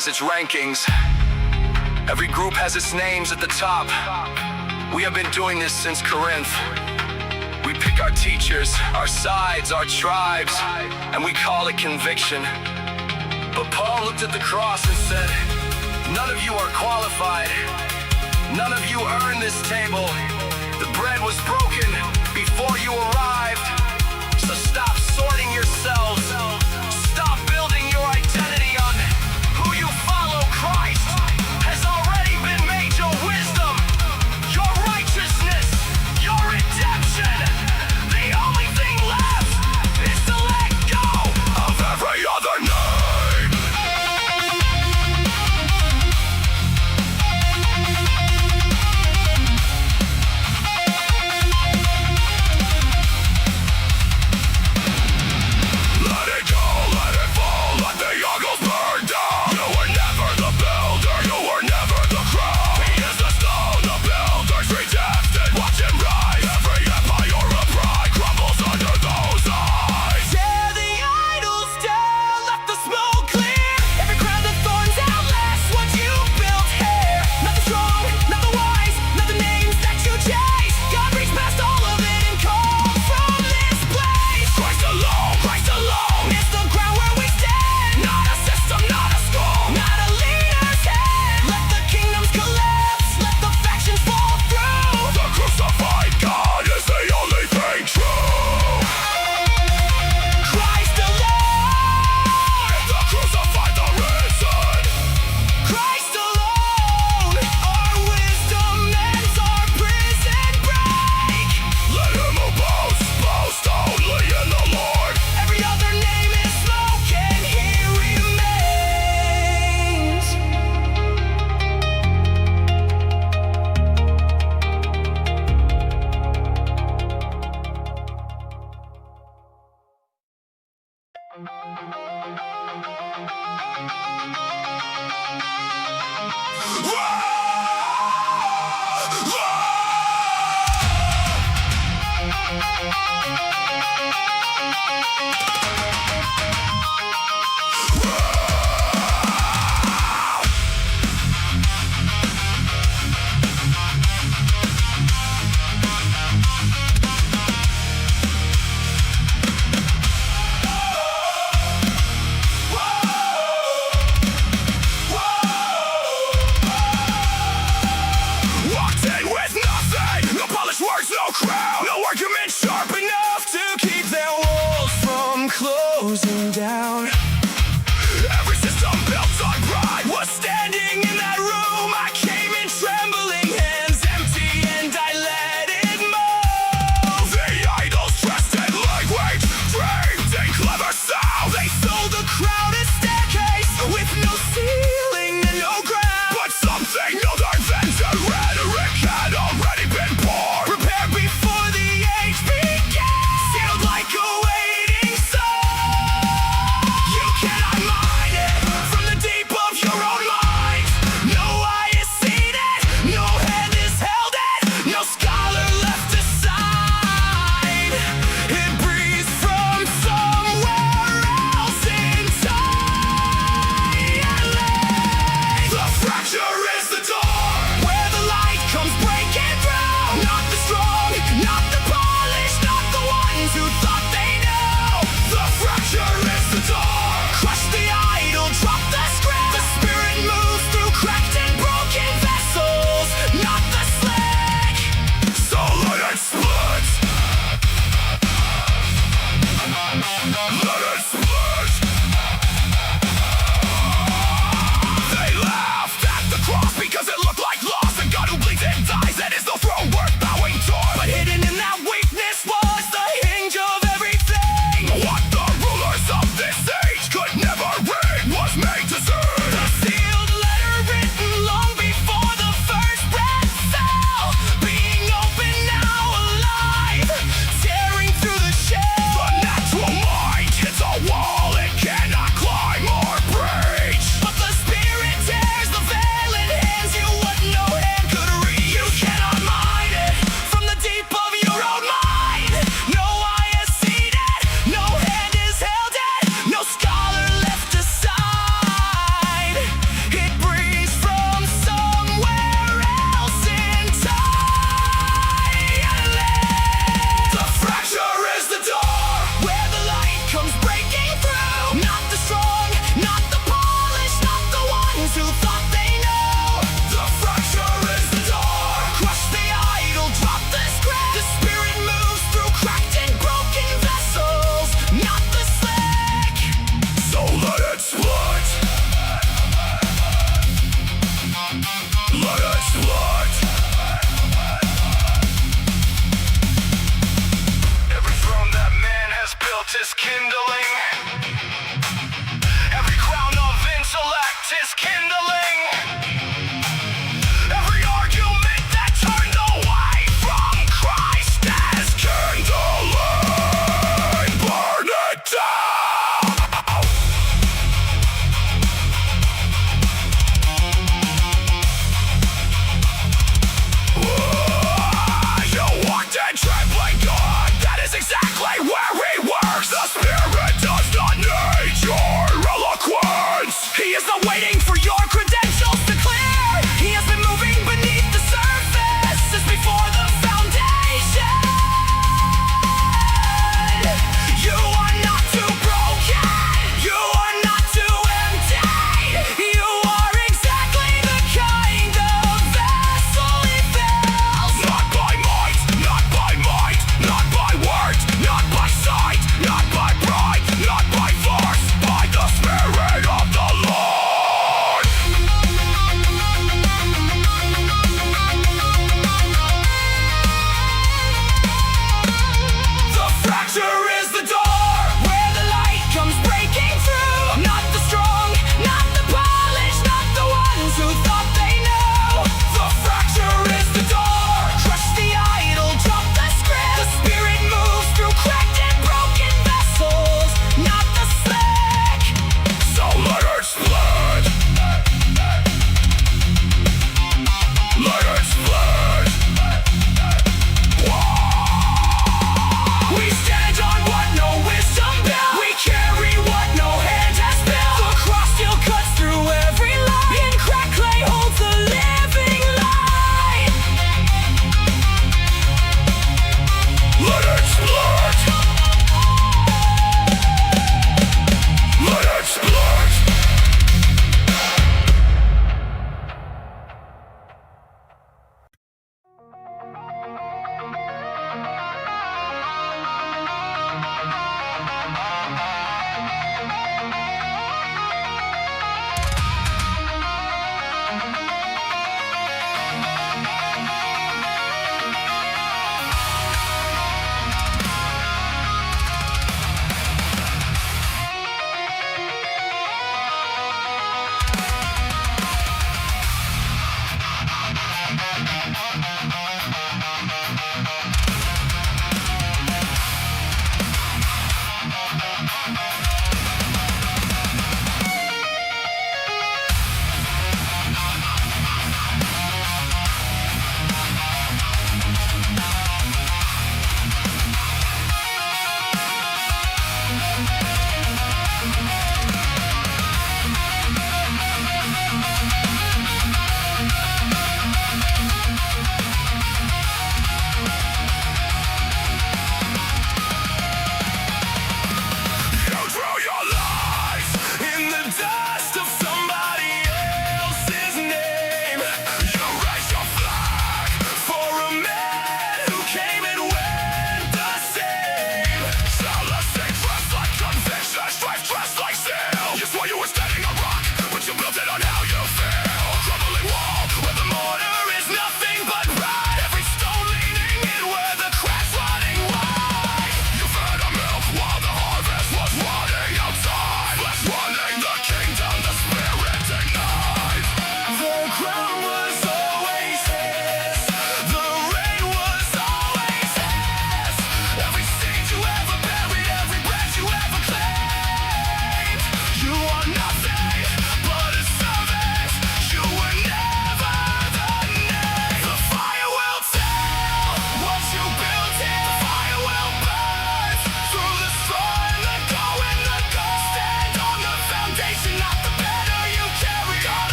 has its rankings. Every group has its names at the top. We have been doing this since Corinth. We pick our teachers, our sides, our tribes, and we call it conviction. But Paul looked at the cross and said, none of you are qualified. None of you earned this table. The bread was broken before you arrived. So stop sorting yourselves. Stop building your identity on who you follow. Christ has already been made your wisdom, your righteousness, your redemption. The only thing left is to let go of every other name.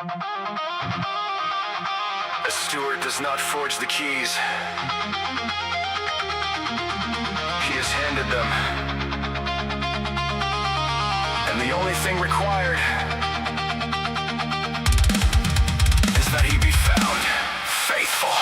A steward does not forge the keys. He has handed them. And the only thing required is that he be found faithful.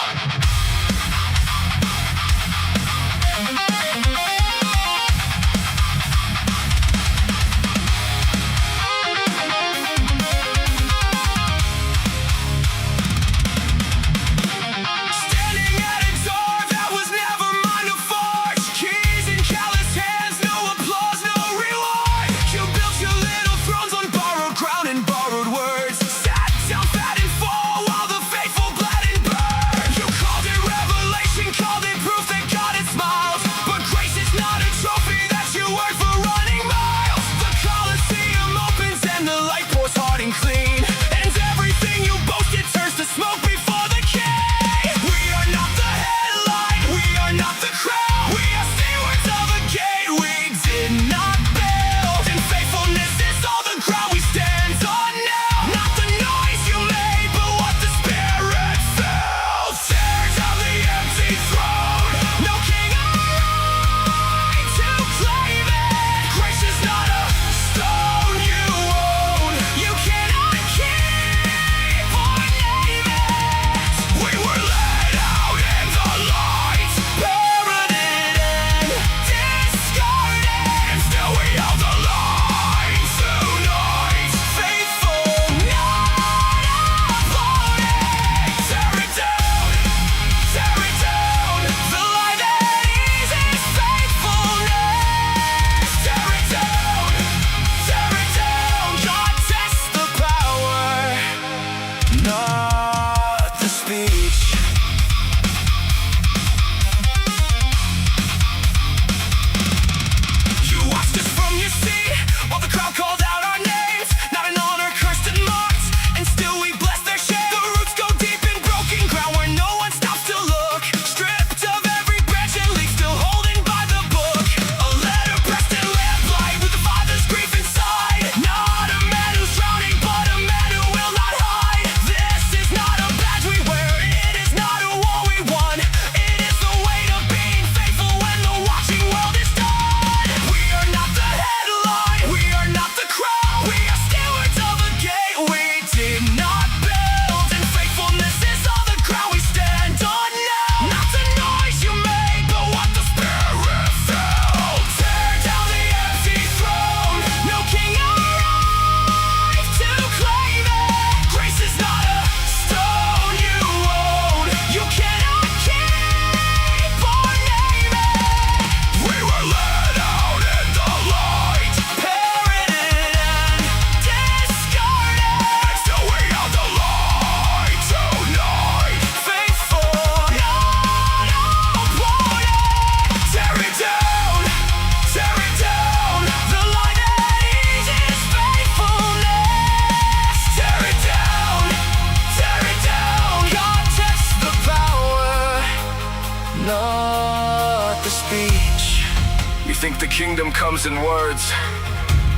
think the kingdom comes in words,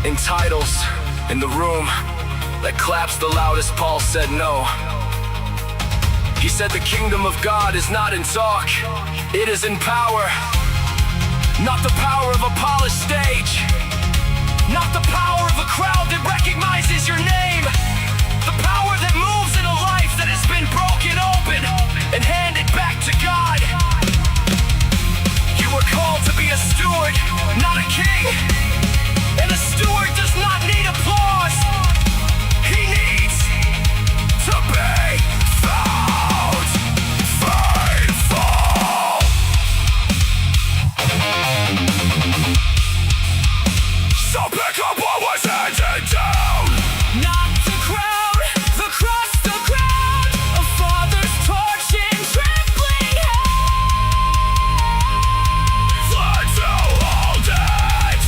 in titles, in the room that claps the loudest. Paul said no. He said the kingdom of God is not in talk, it is in power. Not the power of a polished stage, not the power of a crowd that recognizes your name. The power that moves in a life that has been broken open and handed back to God. You were called to be a steward, not a king. And a steward does not need applause. He needs to be found faithful. So pick up what was handed down. Not the crowd, the cross, the ground, a father's torch in trembling hand. Fled to hold it.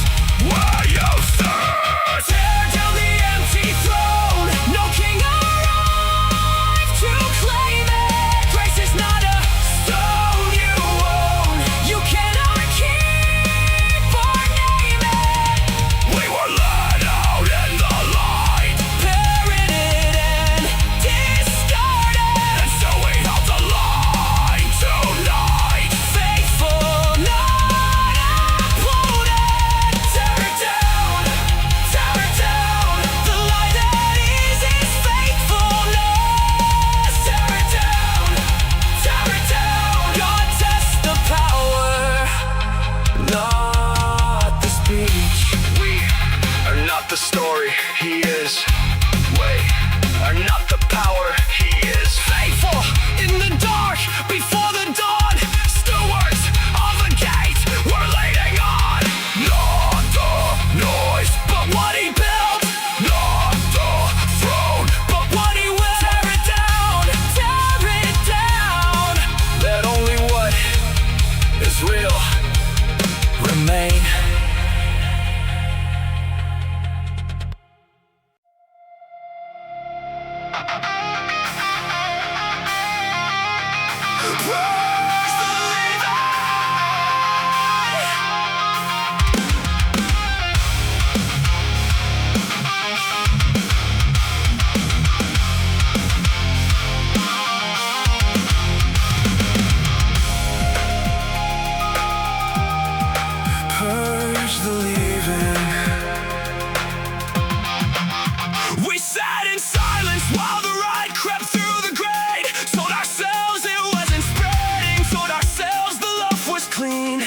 the story, he is way, are not the power, he is faithful in the dark before the dawn. Stewards of the gate, we're leading on. not the noise, But what he built, not the throne. but what he will tear it down, tear it down. Let only what is real remain. Purge the Leaven. Purge the leaving. We sat in silence while the ride crept through the grade. Told ourselves it wasn't spreading, told ourselves the loaf was clean.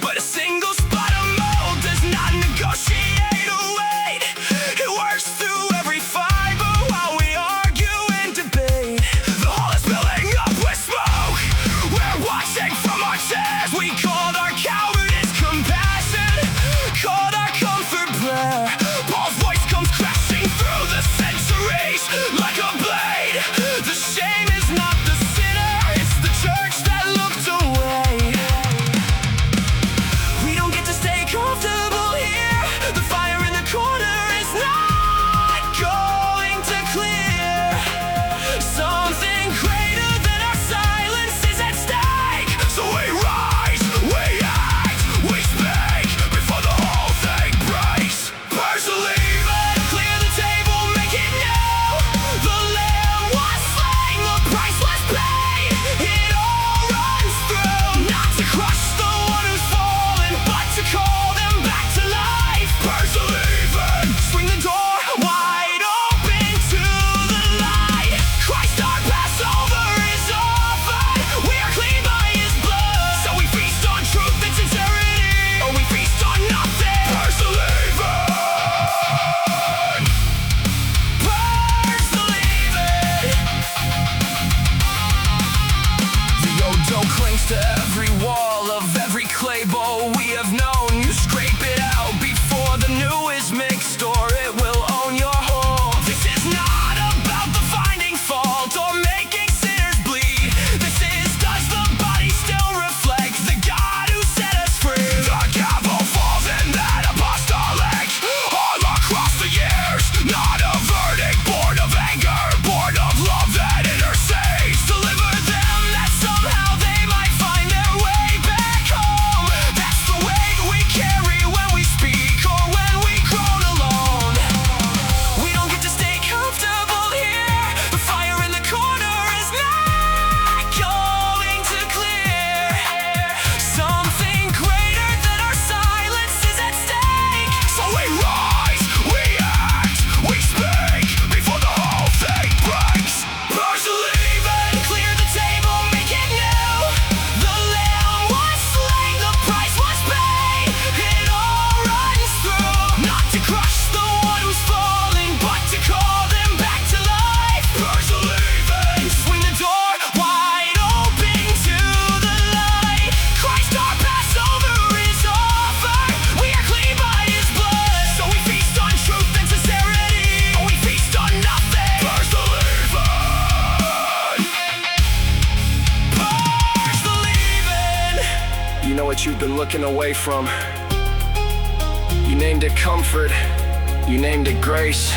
But a single spot of mold does not negotiate or wait. It works through every fiber while we argue and debate. The hall is filling up with smoke. We're watching from our chairs. We called our cowardice compassion, called our comfort prayer. Paul's voice comes crashing through the centuries like a blade. The shame is not the sinner, it's the church that looked away. We don't get to stay comfortable here. The fire in the corner is not going to clear. Something greater than our silence is at stake. So we rise, we act, we speak before the whole thing breaks. Purge the leaving. Clear the table, make it new. The lamb was slain, the price was paid. It all runs through. Not to crush the one who's fallen, but to call them back to life. Purge the leaving. Swing the door wide open to the light. Christ our Passover is offered. We are clean by his blood. So we feast on truth and sincerity, or we feast on nothing. Purge the leaving. Purge the Leaven. The old dough clings to every wall of every clay bowl we have known. You scrape it out before the new is mixed, or it will own your whole. This is not about the finding fault or making sinners bleed. This is, does the body still reflect the God who set us free? The gavel falls in that apostolic all across the years. Not a verdict born of anger, born of love that intercedes. Deliver them that somehow they might find their way back home. That's the weight we carry when we speak or when we groan alone. We don't get to stay comfortable here. The fire in the corner is not going to clear. Something greater than our silence is at stake. So we rise, we act, we speak before the whole thing breaks. Purge the leaving. Clear the table, make it new. The lamb was slain, the price was paid. It all runs through. Not to crush the one who's fallen, but to call them back to life. Purge the leaving. Swing the door wide open to the light. Christ our Passover is offered. We are clean by his blood. So we feast on truth and sincerity, or we feast on nothing. Purge the leaving. Purge the Leaven. You know what you've been looking away from. You named it comfort, you named it grace.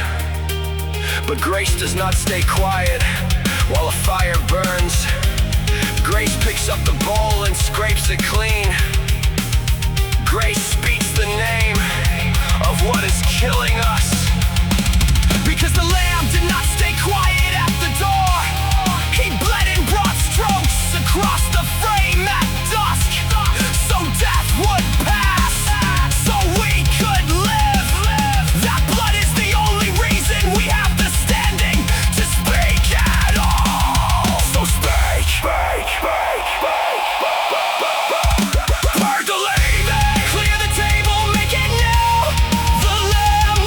But grace does not stay quiet while a fire burns. Grace picks up the bowl and scrapes it clean. Grace speaks the name of what is killing us. Because the lamb did not stay quiet at the door. He bled in broad strokes across the frame at dusk, so death would pass, so we could live. That blood is the only reason we have the standing to speak at all. So speak, speak, speak, speak. Purge the leaving. Clear the table, make it new. The lamb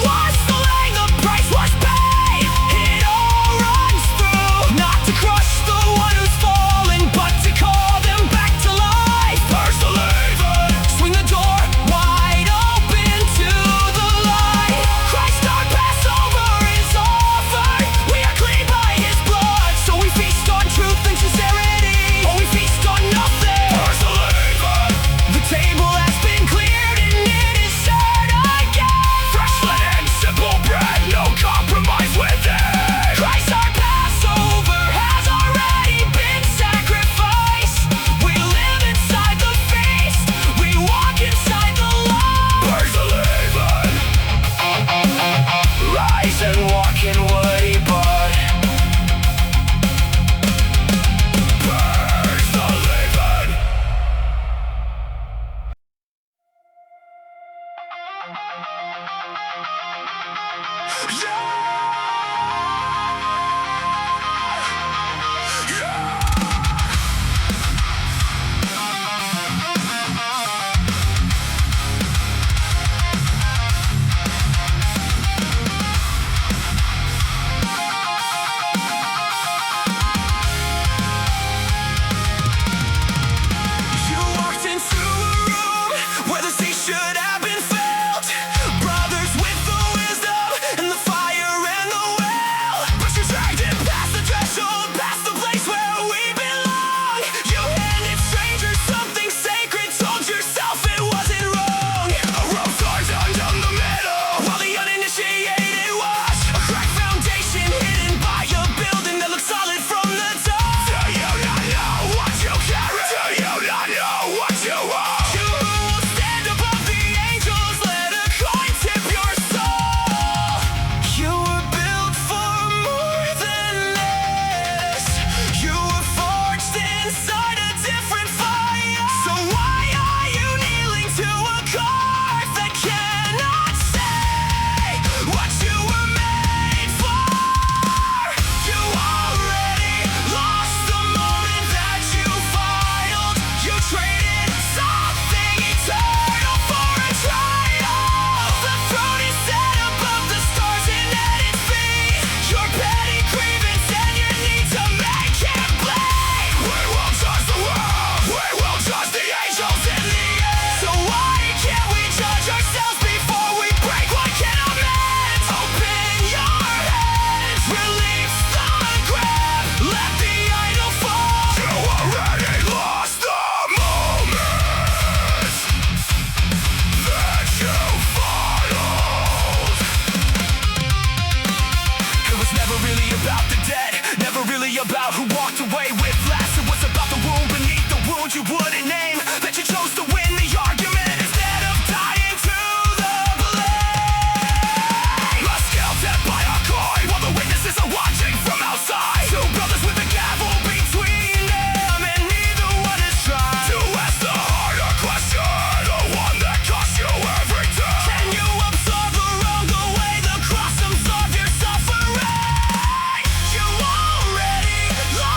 rise and walk in woody bud. Purge the Leaven. About who walked away with last. It was about the wound beneath the wound you wouldn't name, that you chose to win the argument instead of dying to the blame. A scale dead by a coin while the witnesses are watching from outside. Two brothers with a gavel between them, and neither one is trying to ask the harder question, the one that costs you everything. Can you absorb the wrong the way the cross absorbed your suffering? You already lost.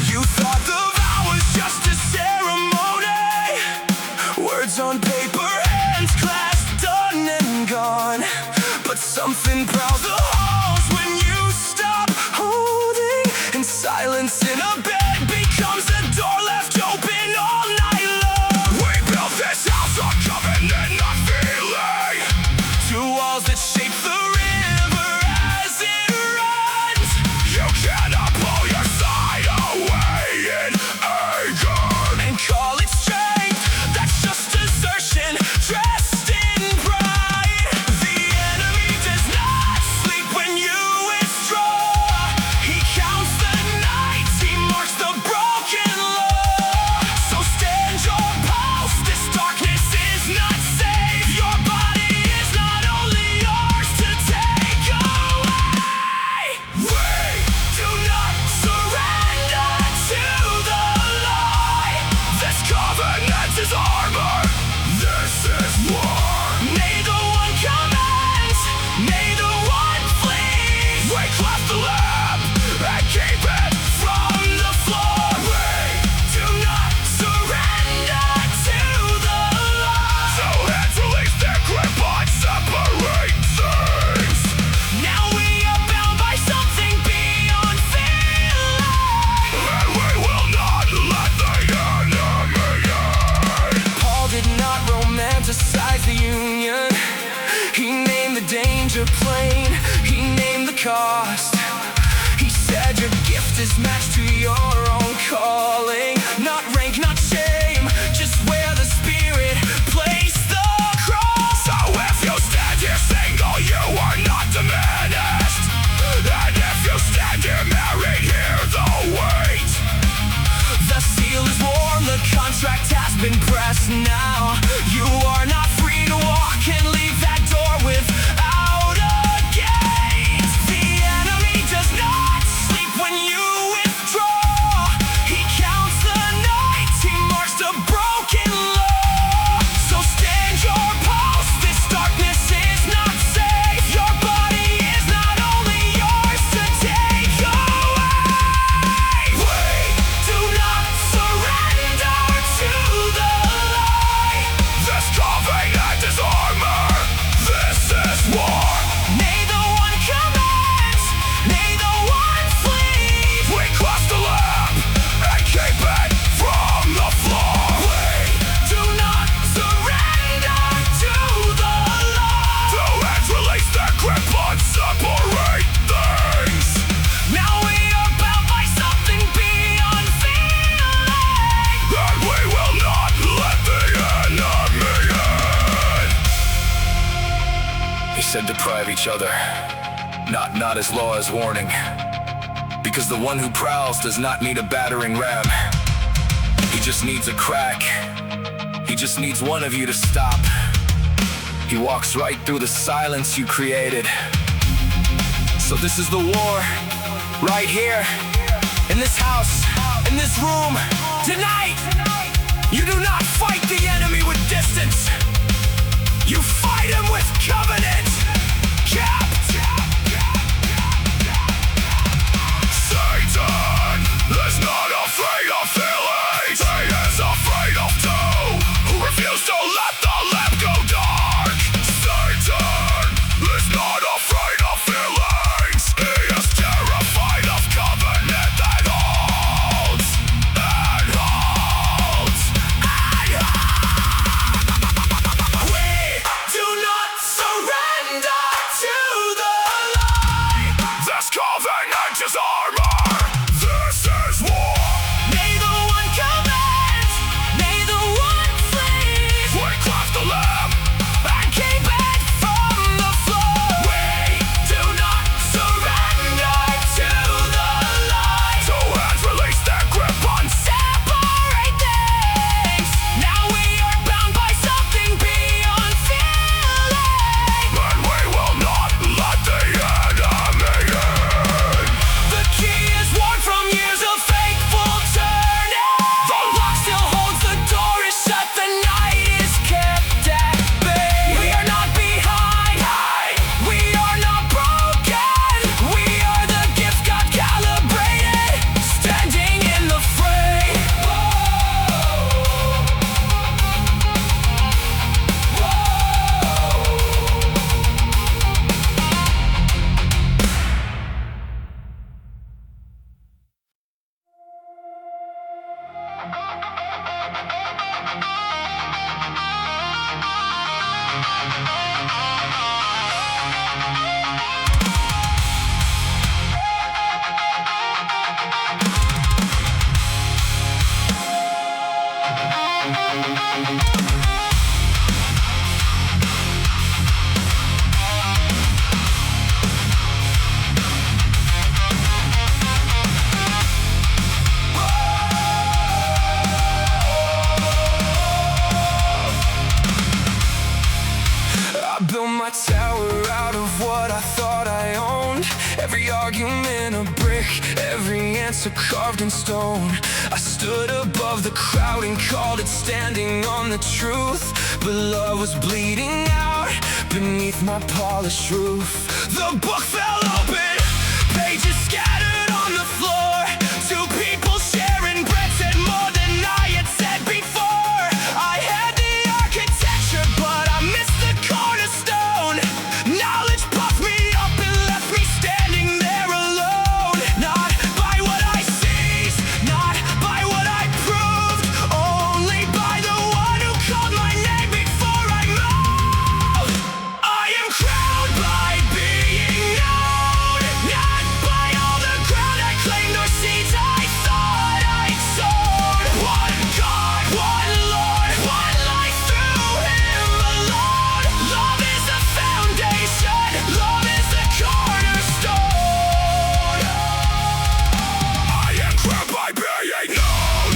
You thought the vow was just a ceremony, words on paper, hands clasped, done and gone. But something prowls the halls when you stop holding, and silence in a bed becomes a door left open all night long. We built this house on covenant, not feeling. Two walls that shape the river as it runs. You cannot pull your side away in anger and call it strength. That's just desertion dressed in pride. The enemy does not sleep when you withdraw. He counts the nights, he marks the broken law. So stand your post, this darkness is not safe. Your body is not only yours to take away. We do not surrender to the lie. This covenant is armor, this is war. May the one commence, may the one flee. We cleft the lamp and keep it from the floor. We do not surrender to the lie. So hands release their grip on separate things. Now we are bound by something beyond feeling, and we will not let the enemy in. Paul did not romanticize the union. He named the danger plain, he named the cost. He said your gift is matched to your own calling. Not rank, not shame, just where the Spirit placed the cross. So if you stand here single, you are not diminished. And if you stand here married, hear the weight. The seal is warm, the contract has been pressed now. You are not free to walk and leave that door without a gate. The enemy does not sleep when you withdraw. He counts the nights, he marks the broken law. So stand your post, this darkness is not safe. Your body is not only yours to take away. We do not surrender to the lie. This covenant is armor, this is war. May the one commence, may the one flee. We cross the lamp and keep it from the floor. We do not surrender to the lie. The hands release their grip on separate things. Now we are bound by something beyond feeling, and we will not let the enemy in. He said deprive each other, not as law as warning. Because the one who prowls does not need a battering ram. He just needs a crack. He just needs one of you to stop. He walks right through the silence you created. So this is the war, right here, in this house, in this room, tonight. You do not fight the enemy with distance. You fight him with covenant. Cap. Satan is not afraid of feelings. He is afraid of two who refuse to let the lamp go dark. Satan is not afraid of feelings. He is terrified of covenant that holds and holds and holds. We do not surrender to answer carved in stone. I stood above the crowd and called it standing on the truth. But love was bleeding out beneath my polished roof. The book fell open, pages scattered on the floor. Two people sharing bread said more than I had said before. I had the architecture, but I missed the cornerstone. Knowledge puffed me up and left me standing there alone. Not by what I seized, not by what I proved, only by the one who called my name before I moved. I am crowned by being known, not by all the ground I claimed or seeds I thought I'd sown. One God, one Lord, one life through Him alone. Love is the foundation, love is the cornerstone. I am crowned by being known.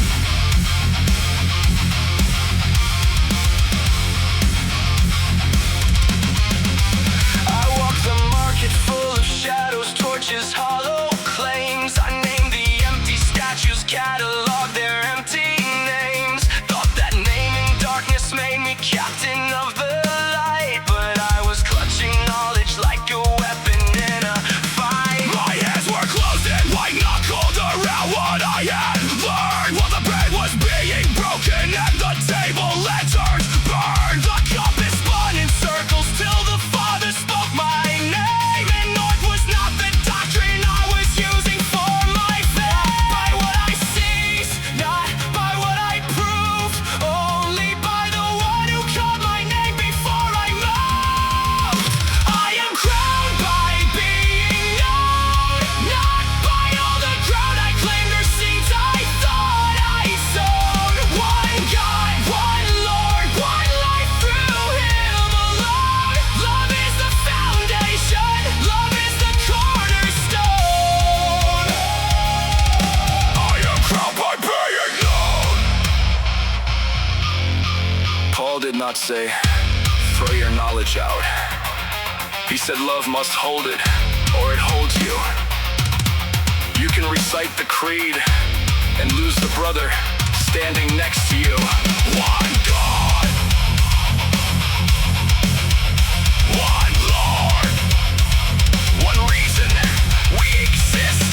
I walk the market full of shadows, torches, hollow claims. I name the empty statues, catalog their empty names. Thought that naming darkness made me captain of the light, but I was clutching knowledge like a weapon in a fight. My hands were closed and white-knuckled around what I had learned, while the bread was being broken and the table lanterns burned. The compass spun in circles till the Father spoke my name, and north was not the doctrine I was using for my faith. By what I seized, not by what I proved, only by the one who called my name before I moved. I am crowned by being known, not by all the ground I claimed or seeds I thought I sown. One God, one Lord, one life through Him alone. Love is the foundation, love is the cornerstone. I am crowned by being known. Paul did not say, throw your knowledge out. He said love must hold it, or it holds you. You can recite the creed and lose the brother standing next to you. One God, one Lord, one reason we exist.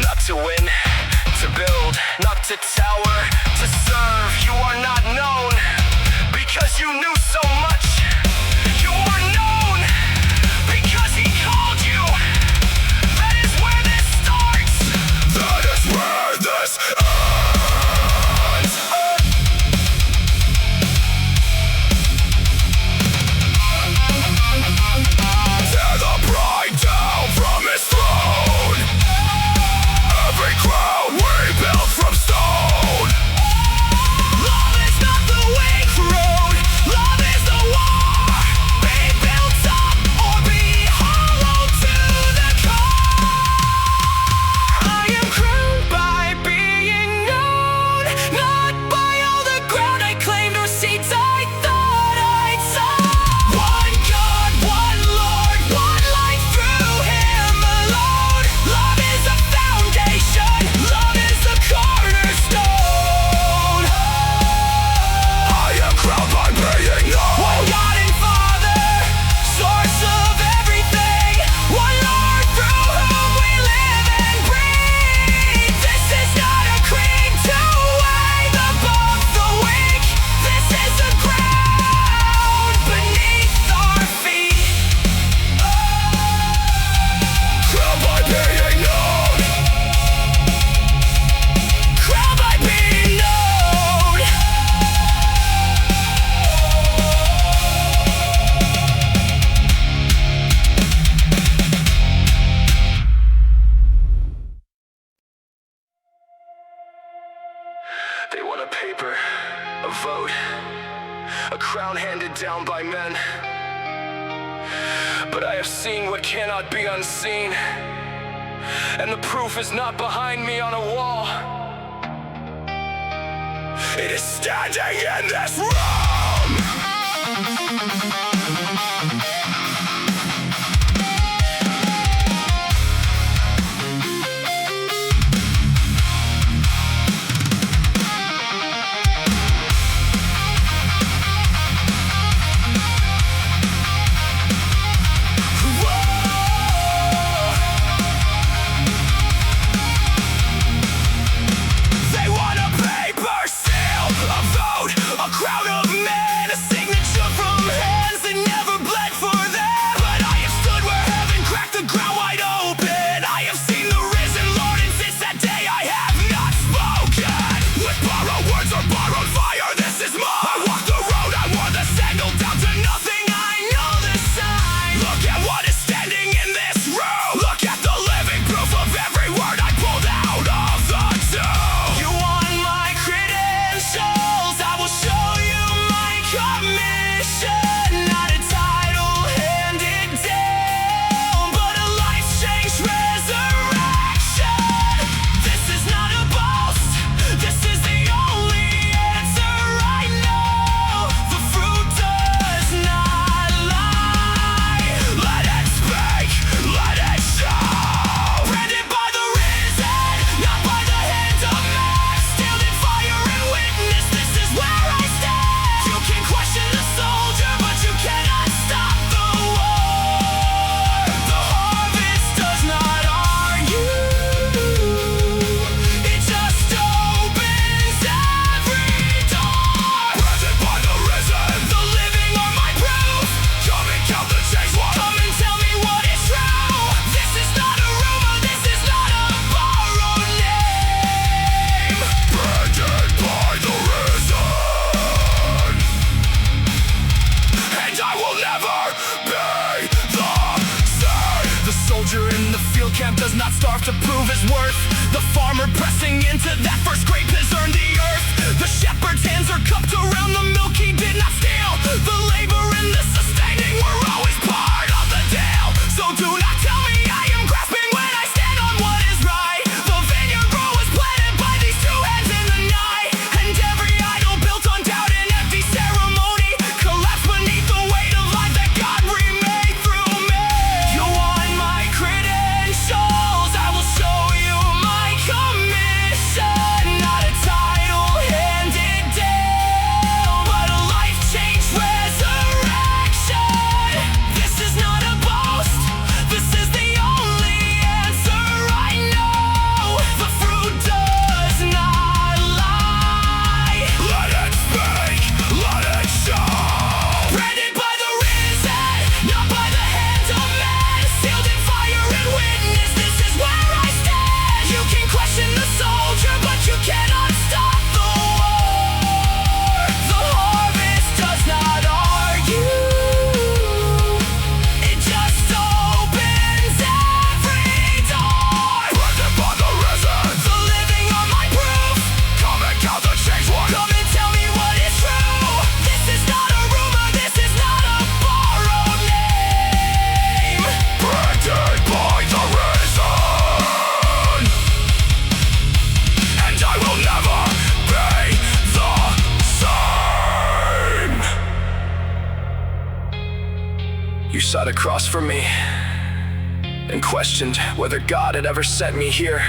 Not to win, to build, not to tower, to serve. You are not known because you knew so much. You were known because He called you. That is where this starts. That is where this ends. Tear the pride down from His throne. Every crown we built from stone. Love is not the weak road, love is the war. Be built up or be hollow to the core. I am crowned by being known, not by all the ground I claimed or seeds I thought I'd sown. One God, one Lord, one life through Him alone. Love is the foundation, love is the cornerstone. I am crowned by being known. One God and Father, source of everything. One Lord through whom we live and breathe. This is not a creed to wave above the weak. This is the ground beneath our feet. Crowned by being known. Crowned by being known. They want a paper, a vote, a crown handed down by men. But I have seen what cannot be unseen, and the proof is not behind me on a wall. It is standing in this room. The farmer pressing into that first grape has earned the earth. The shepherd's hands are cupped around the milk he did not steal. The labor and the sustaining were always part of the deal. So do not tell me I am grasping when I stand on what is right. The vineyard row was planted by these two hands in the night, and every idol built on doubt and empty ceremony collapsed beneath the weight of life that God remade through me. You want my credentials? I will show you my commission. Not a title handed down, but a life-changed resurrection. This is not a boast, this is the only answer I know. The fruit does not lie. Let it speak, let it show. Branded by the risen, not by the hands of men. Sealed in fire and witness, this is where I stand. You can question the soldier, but you cannot stop the war. The harvest does not argue, it just opens every door. Branded by the risen, the living are my proof. Come and count the changed one. Come and tell me what is true. This is not a rumor, this is not a borrowed name. Branded by the risen, and I will never be the same. You sat across from me and questioned whether God had ever sent me here.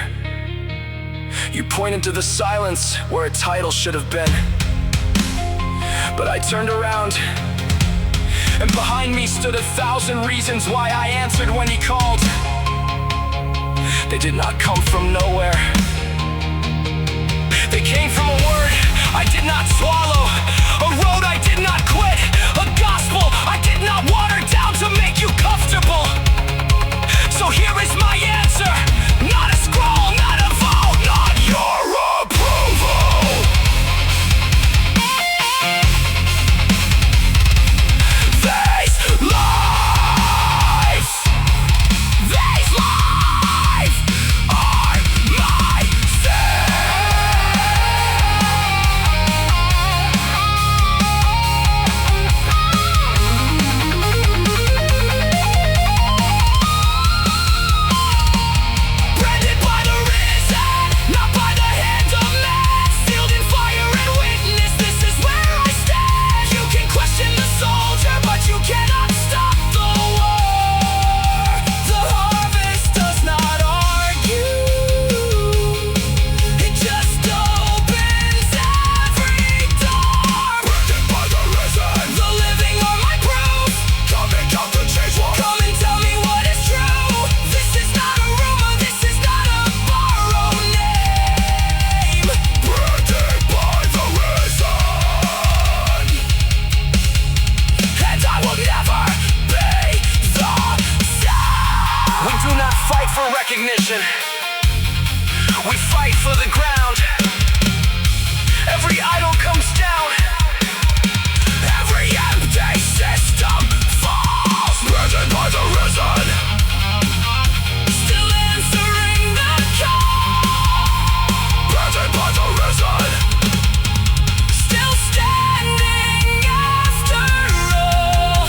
You pointed to the silence where a title should have been. But I turned around, and behind me stood 1,000 reasons why I answered when he called. They did not come from nowhere. They came from a word I did not swallow, a road I did not quit, a gospel I did not water down to make you comfortable. So here is my answer, not a scroll, not a vote, not your approval. These lives are my sin. Branded by the risen, not by the hand of man. Sealed in fire and witness, this is where I stand. You can question the soldier, but you cannot stop the war. The harvest does not argue, it just opens every door. Branded by the risen, The living are my proof. come and count the changed one. Come and tell me what is true. This is not a rumor, this is not a borrowed name. Branded by the risen, And I will never be the same. We do not fight for recognition, we fight for the ground. Every idol comes down, every empty system falls. branded by the risen, Still answering the call, branded by the risen. still standing after all.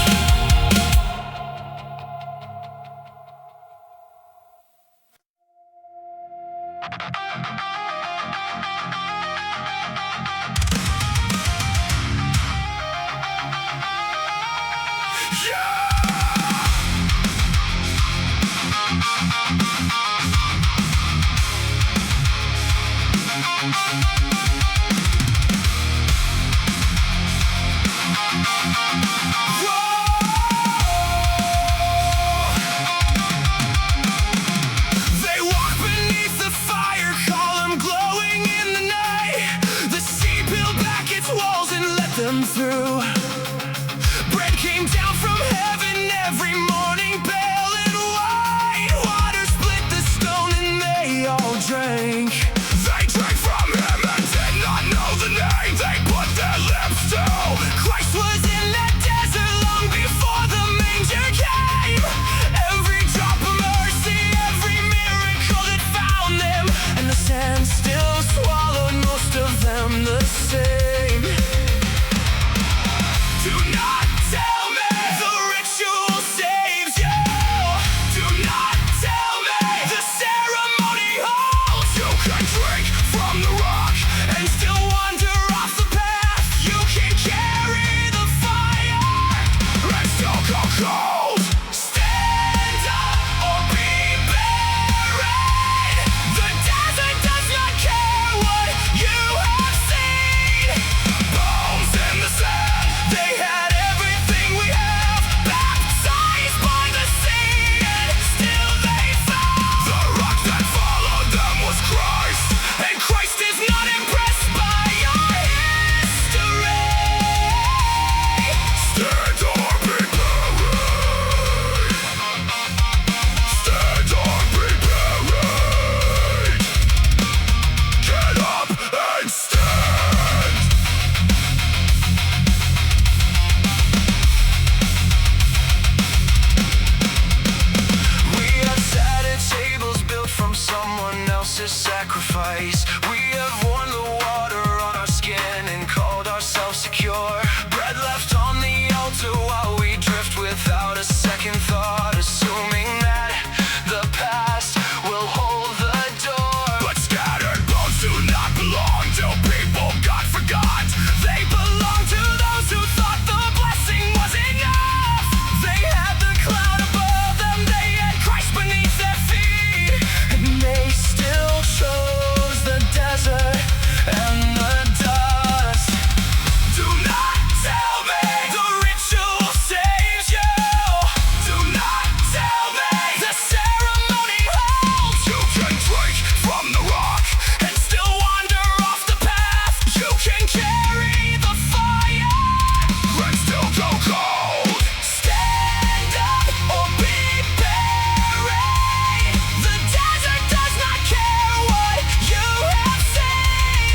They walk beneath the fire column the sand, still swallowed most of them the same. Do not tell me the ritual saves you. Do not tell me the ceremony holds. You can drink from the rock and still wander off the path. You can carry the fire and still go cold. Stand up or be buried. The desert does not care what you have seen. Bones in the sand, they had everything we have. Baptized by the sea, and still they fell. The rock that followed them was Christ, and Christ is not impressed by your history. Stand or be buried. Stand or be buried. Get up and stand. We have sat at tables built from someone else's sacrifice. We have worn the water on our skin and called ourselves secure. Bread left on the altar while we drift without a second thought, assuming that the past will hold the door. But scattered bones do not belong to people God forgot. They belong to those who thought the blessing was enough. They had the cloud above them, they had Christ beneath their feet, and they still chose the desert and the dust. Do not tell me the ritual saves you. Do not tell me the ceremony holds. You can drink from the rock and still wander off the path. You can carry the fire and still go cold. Stand up or be buried. The desert does not care what you have seen.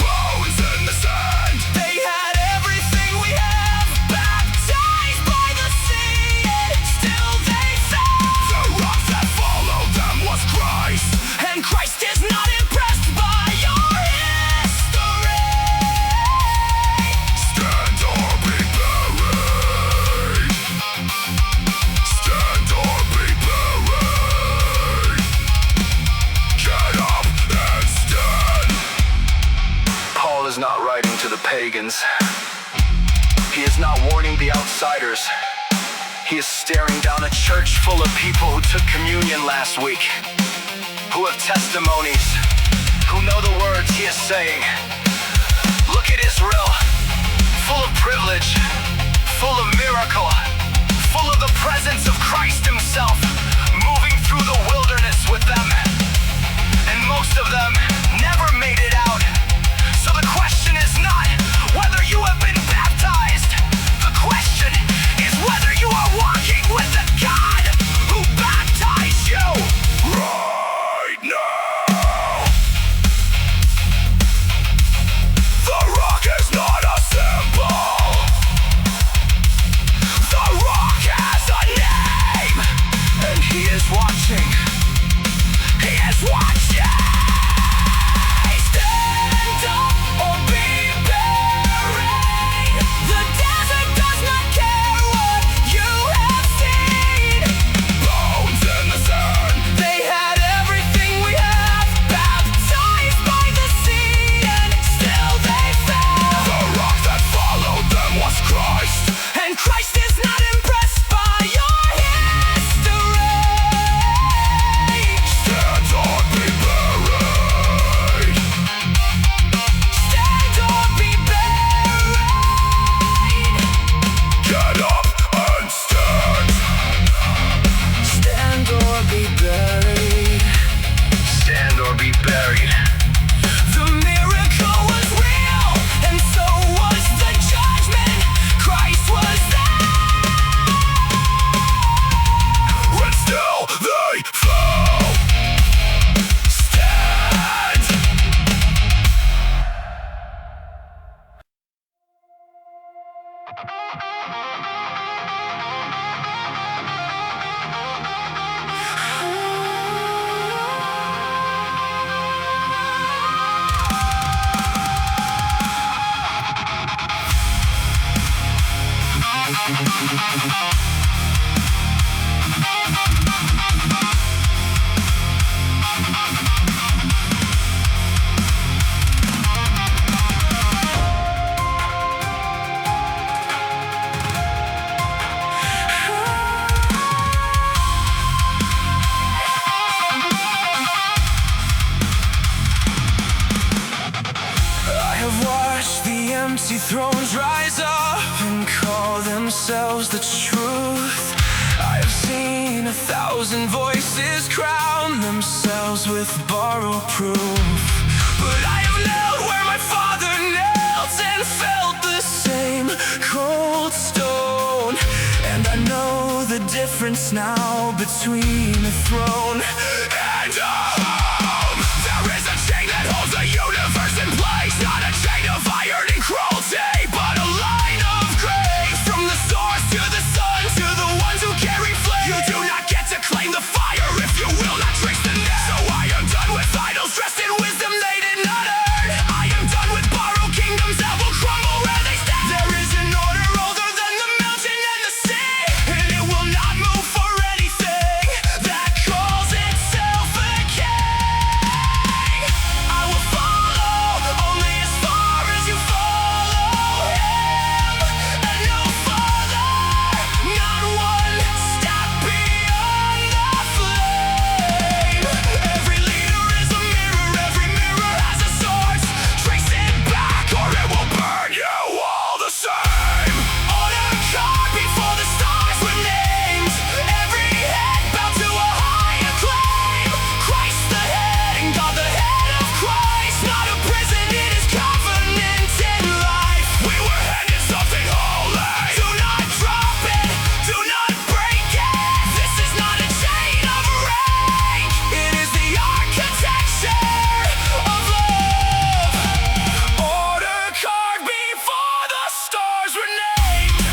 Bones in the sand, they had everything we have. Baptized by the sea, and still they fell. The rock that followed them was Christ, and Christ is not impressed by your history. Stand or be buried. Stand or be buried. Get up and stand. Paul is not writing to the pagans. He is not warning the outsiders. He is staring down a church full of people who took communion last week, who have testimonies, who know the words he is saying. Look at Israel, full of privilege, full of miracle, full of the presence of Christ himself, moving through the wilderness with them. And most of them never made it out. So the question is not whether you have been baptized. The question is whether you are walking with the God who baptized you right now. The rock is not a symbol. The rock has a name, and he is watching. He is watching. Stand up or be buried. The desert does not care what you have seen. Bones in the sand, they had everything we have. Baptized by the sea, and still they fell. The rock that followed them was Christ, and Christ is not impressed by your history. Stand or be Empty thrones rise up and call themselves the truth. I have seen 1,000 voices crown themselves with borrowed proof. But I have knelt where my father knelt and felt the same cold stone. And I know the difference now between a throne and a home. There is a chain that holds the universe in place, not a chain of iron and cruelty, but a line of grace. From the source to the sun, to the ones who carry flame. You do not get to claim the fire if you will not trace the name. So I am done with idols dressed in wisdom they did not earn. I am done with borrowed kingdoms that will crumble where they stand. There is an order older than the mountain and the sea, and it will not move for anything that calls itself a king. I will follow only as far as you follow him, and no further, not one step beyond the flame. Every leader is a mirror, every mirror has a source. Trace it back or it will burn you all the same. On a card before the stars were named, every head bowed to a higher claim. Christ the head and God the head of Christ, not a prison, it is covenanted life. We were handed something holy. Do not drop it, do not break it. This is not a chain of rank, it is the architecture of love. Order carved before the stars were named.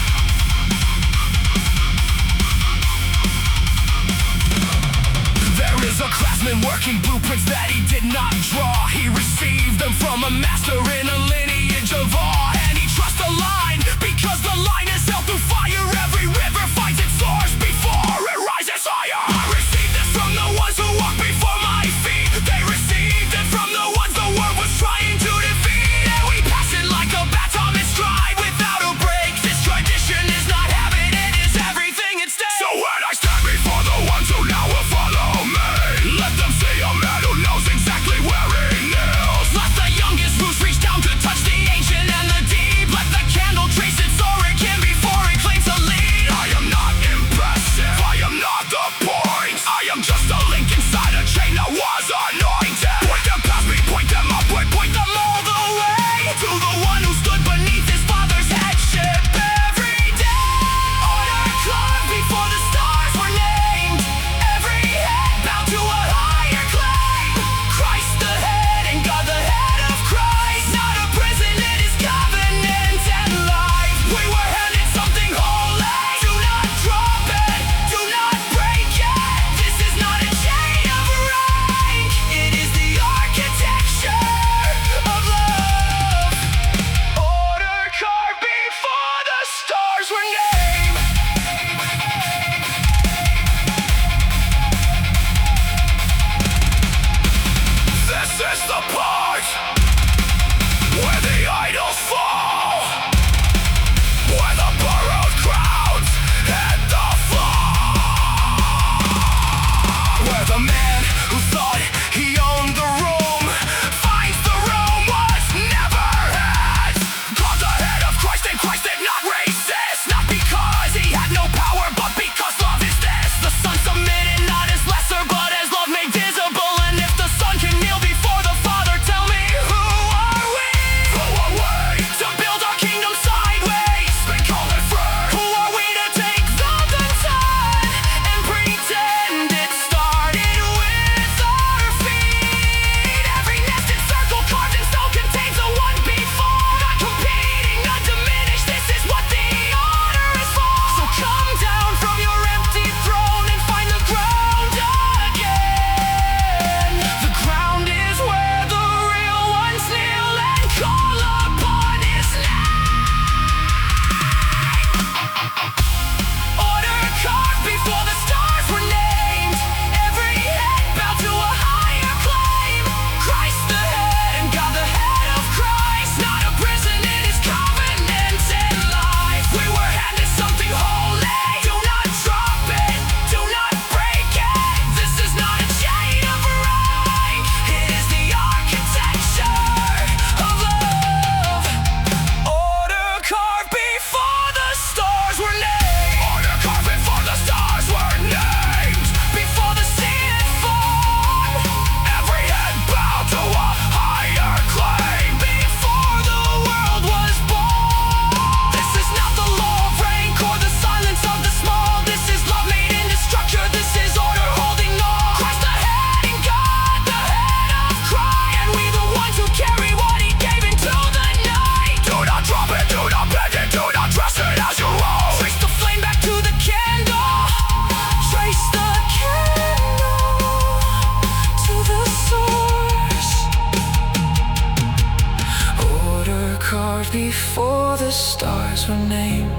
There is a craftsman working blueprints that he did not draw. He received them from a master in a lineage of awe. And he trusts the line, because the line is held through fire. Every river finds its source before it rises higher. I received this from the ones who walk before my feet. They received it from the ones the world was trying to defeat. And we pass it like a baton in stride without a break. This tradition is not habit, it is everything at stake. So when I stand before the ones who now will follow me, let them see a man who knows exactly where he kneels. Let the youngest roots reach down to touch the ancient and the deep. Let the candle trace its origin before it claims to leave. before the stars were named.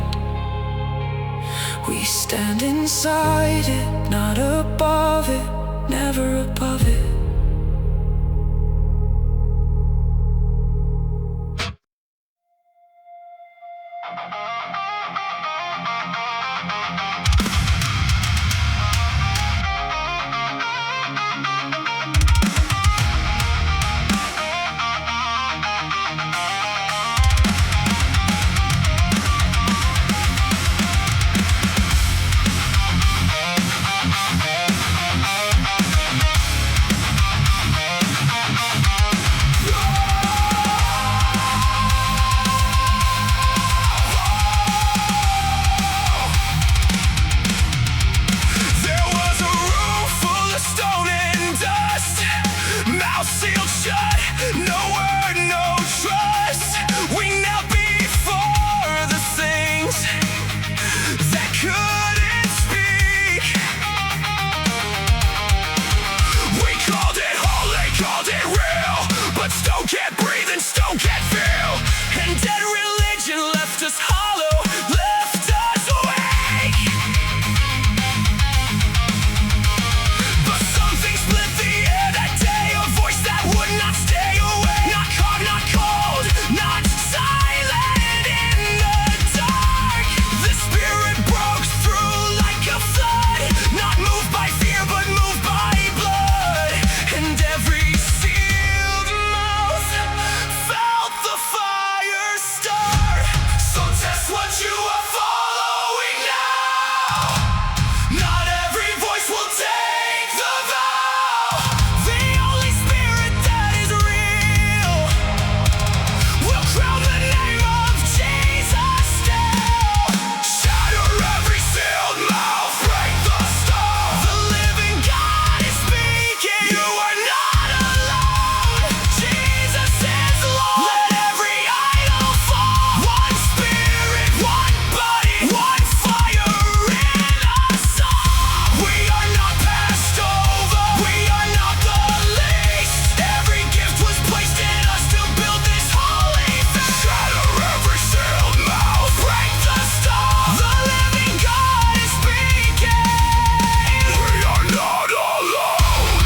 We stand inside it, not above it, never above it. Sealed shut, no word, no trust. We knelt before the things that couldn't speak. We called it holy, called it real, but stone can't breathe and stone can't feel. And dead religion left us hollow, left us weak. But something split the air that day, a voice that would not stay away. Not carved, not cold, not silent in the dark. The spirit broke through like a flood, not moved by fear but moved by blood. And every sealed mouth felt the fire start. So test what you are following now. Not every voice will take the vow. The Holy Spirit that is real will crown the name of Jesus still. Shatter every sealed mouth, break the stone. The living God is speaking. You are not alone. Jesus is Lord. Let every idol fall. One spirit, one body, one fire in us all. We are not passed over. We are not the least. Every gift was placed in us to build this holy faith. Shatter every sealed mouth, break the stone. The living God is speaking. We are not alone.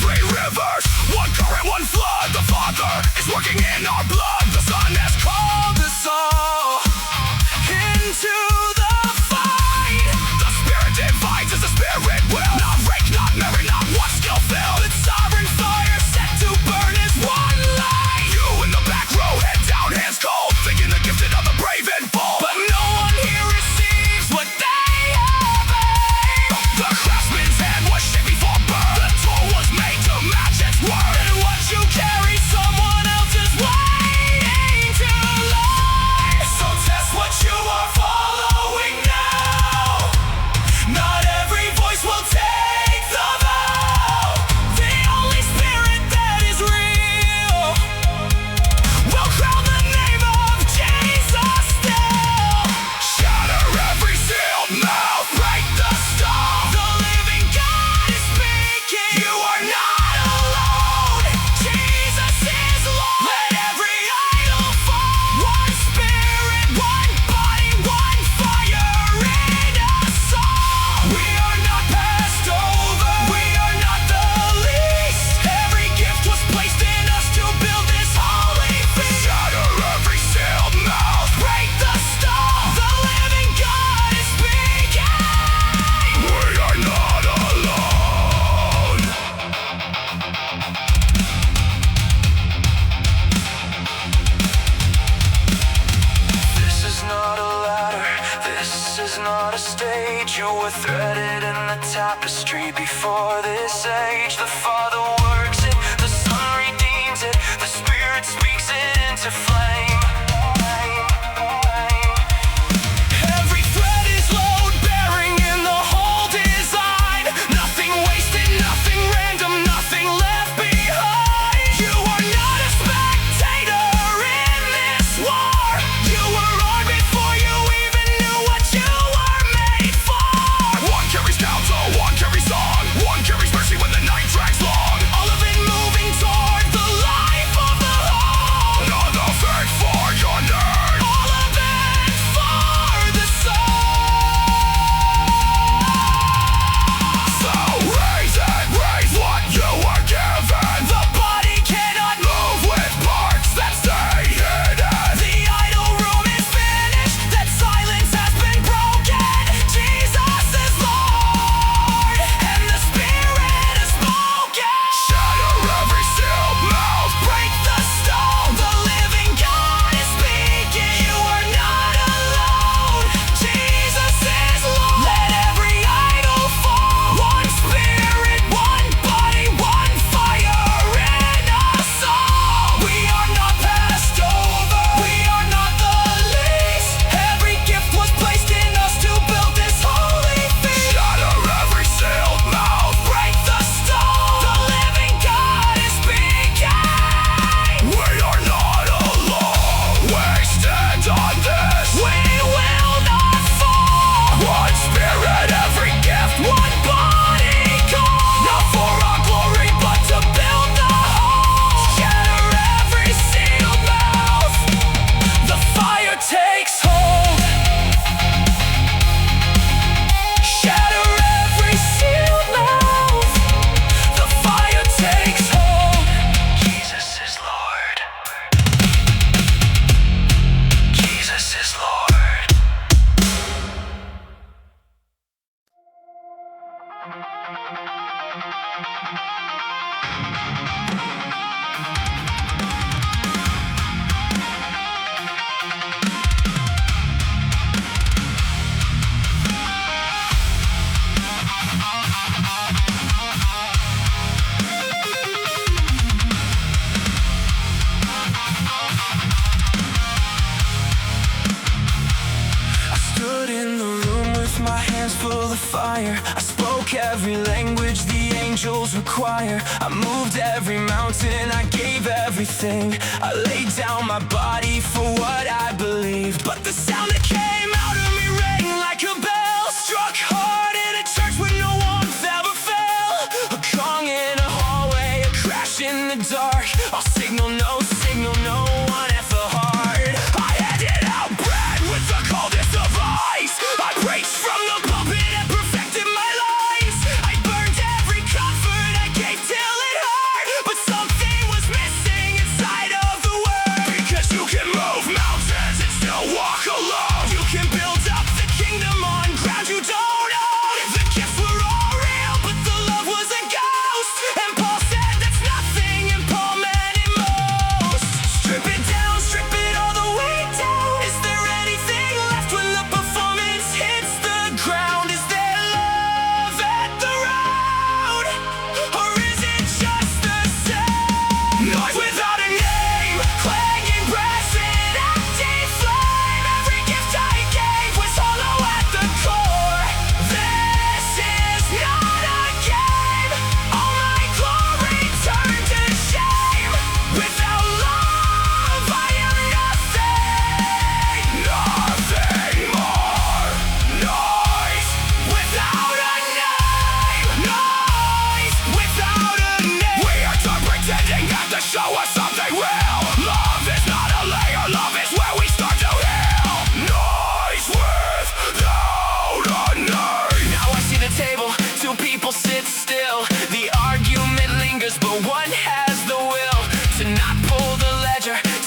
3 rivers, 1 current, 1 flood. The Father is working in our blood. The Son has called us all into the fight. The Spirit divides as the Spirit will. Not break, not marry, not one skill filled. It's sovereign fire set to burn as one light. You in the back row, head down, hands cold, thinking the gifted of the brave and bold. But no one here receives what they have aimed. The craftsman's hand was shaped before birth. The tool was made to match its worth. And what you carry, someone else is waiting to learn. So test what you are following now. Not every voice will take the vow. The Holy Spirit that is real will crown the name of Jesus still. Shatter every sealed mouth, break the stone. The living God is speaking. You are not alone. Jesus is Lord. Let every idol fall. One spirit, one body, one fire in us all. We are not passed over. We are not the least. Every gift was placed in us to build this holy feast. Shatter every sealed mouth, break the stone. The living God is speaking. We are not alone. This is not a ladder, this is not a stage. You were threaded in the tapestry before this age. The Father works it, the Son redeems it, the Spirit speaks it into flame. Every thread is load bearing in the whole design. Nothing wasted, nothing random, nothing left behind. You are not a spectator in this war. You were on before you even knew what you were made for. One carries counsel, one carries song, one carries mercy with Full of fire, I spoke every language the angels require. I moved every mountain, I gave everything. I laid down my body for what I believed. But the sound that came out of me rang like a bell, struck hard in a church where no warmth ever fell. A gong in a hallway, a crash in the dark. I'll signal no one at the heart. I handed out bread with the coldest of ice. I preached from the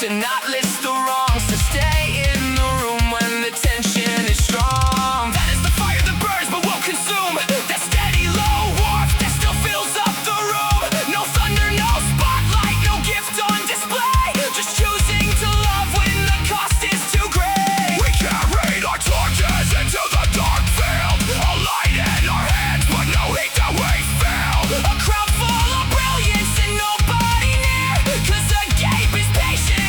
not list the wrongs, to stay in the room when the tension is strong. That is the fire that burns but won't consume. That steady low warmth that still fills up the room. No thunder, no spotlight, no gift on display. Just choosing to love when the cost is too great. We carried our torches into the dark field, a light in our hands but no heat that we feel. A crowd full of brilliance and nobody near, 'cause the gape is patient.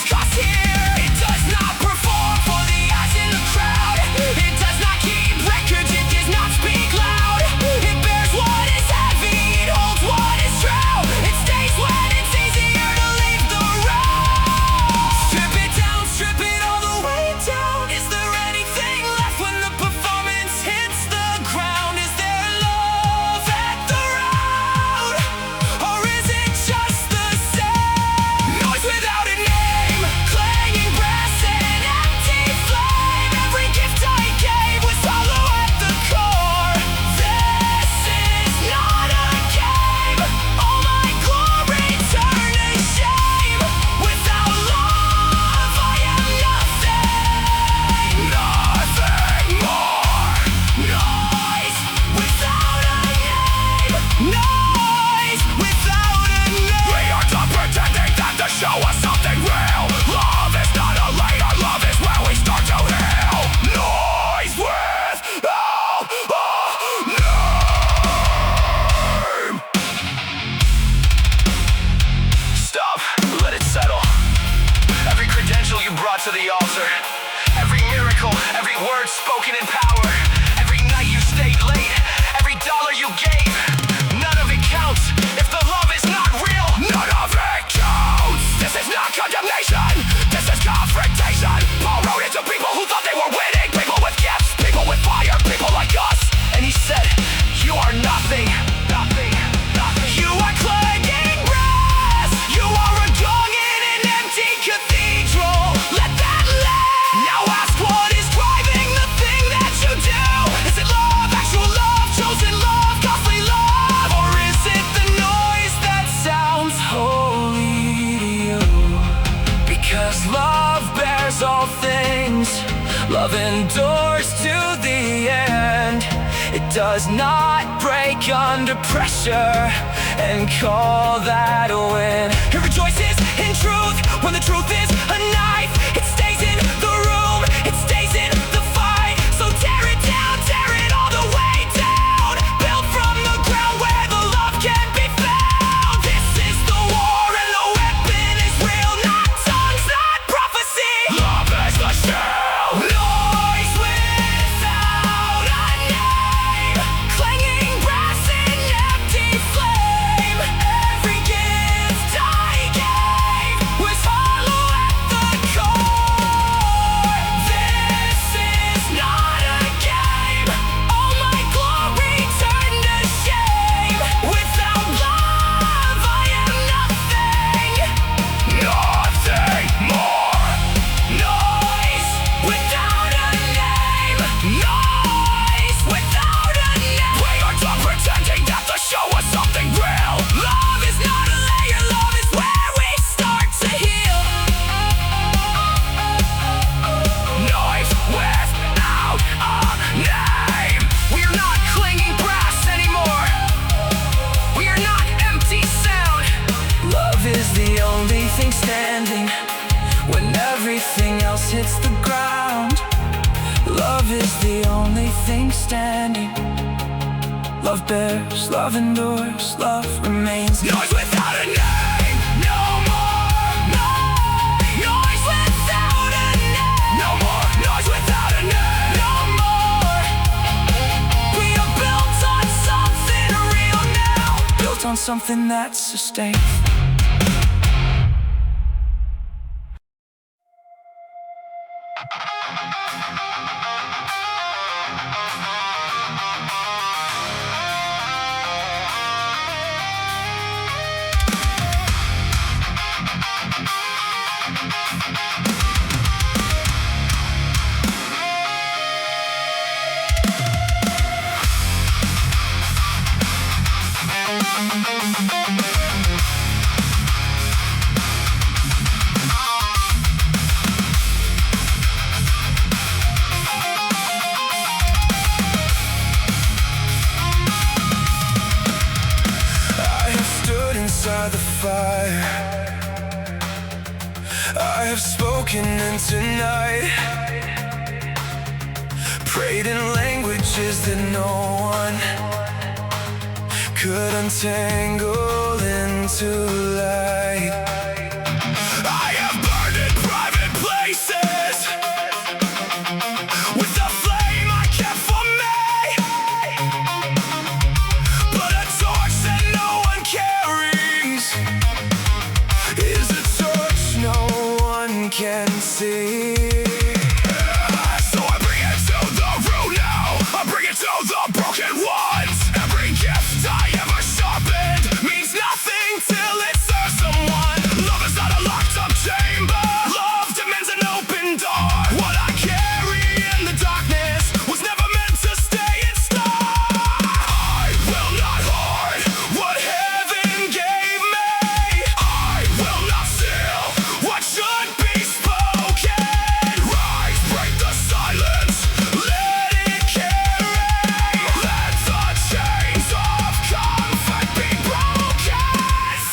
Cause here, it does not perform for the eyes in the crowd. It does not keep records, it does not speak loud. It bears what is heavy, it holds what is true. It stays when it's easier to leave the road. Strip it down, strip it all the way down. Is there anything left when the performance hits the ground? Is there love at the road? Or is it just the same? Noise without a name, clanging brass and empty flame. Every gift I gave was hollow at the core. This is not a game. All my glory turned to shame. Without love, I am nothing. Nothing more. Noise without a name. Noise without a name. We are done pretending that to show us something real. Love is not a later, love is where we start to heal. Noise without a name. Stop, let it settle. Every credential you brought to the altar, every miracle, every word spoken in power, every night you stayed late, every dollar you gave, none of it counts if the love is not real. None of it counts. This is not condemnation, this is confrontation. Paul wrote it to people who thought they were winning, people with gifts, people with fire, people like us. And he said, you are nothing, nothing, nothing. You are clanging brass. You are a gong in an empty cathedral. Let that land. Now ask what is driving the thing that you do. Is it love, actual love, chosen love, costly love? Or is it the noise that sounds holy to you? Because love bears all things. Love endures to the end. It does not break under pressure and call that a win. It rejoices in truth when the truth is a knife. It stays in the room, it stays in the fight. So tear it down, tear it all the way down. Build from the ground where the love can be found. This is the war and the weapon is real, not tongues, not prophecy. Love is the shield. Noise without a name, clanging brass in empty flame. Every gift I gave was hollow at the core. This is not a game. All my glory turned to shame. Without love I am nothing, nothing more. Noise without a name, noise without a name. We are done pretending that the show was something real. Love is not a layer, love is where we start to heal. Noise without a name. We are not clinging brass anymore. We are not empty sound. Love is the only thing standing when everything else hits the ground. Love is the only thing standing. Love bears, love endures, love remains. Noise without a name, no more. Noise without a name, no more. Noise without a name, no more. We are built on something real now, built on something that sustains. I have stood inside the fire. I have spoken into night. Prayed in languages that no one could untangle into light. I have burned in private places with the flame I kept for me. But a torch that no one carries is a torch no one can see. So I bring it to the root now. I bring it to the broken ones. Every gift I ever sharpened means nothing till it serves someone. Love is not a locked up chamber. Love demands an open door. What I carry in the darkness was never meant to stay in store. I will not hoard what heaven gave me. I will not steal what should be spoken. Rise, break the silence, let it carry. Let the chains of conflict be broken.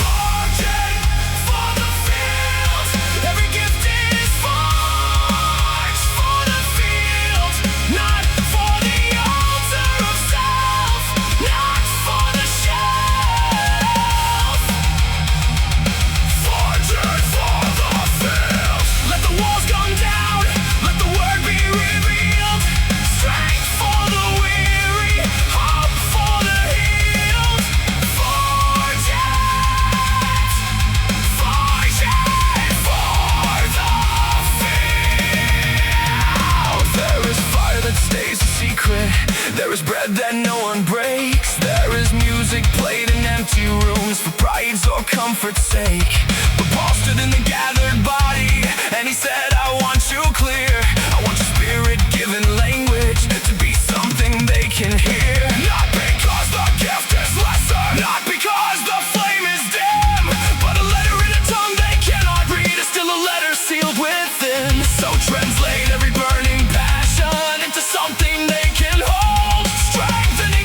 Forging for the field, every gift is forged for the field, not for the altar of self, not for the shelf. Forging for the field. Let the walls come down, let the word be revealed. Strength for the weary, hope for the healed. Forging for the field. There is fire that stays a secret. There is bread that no one breaks. There is music played in empty rooms for pride's or comfort's sake. But Paul stood in the gathered body and he said, I want you clear. I want your spirit given language to be something they can hear. Not because the gift is lesser, not because the flame is dim, but a letter in a tongue they cannot read is still a letter sealed within. So translate every burning passion into something they can hold, strengthening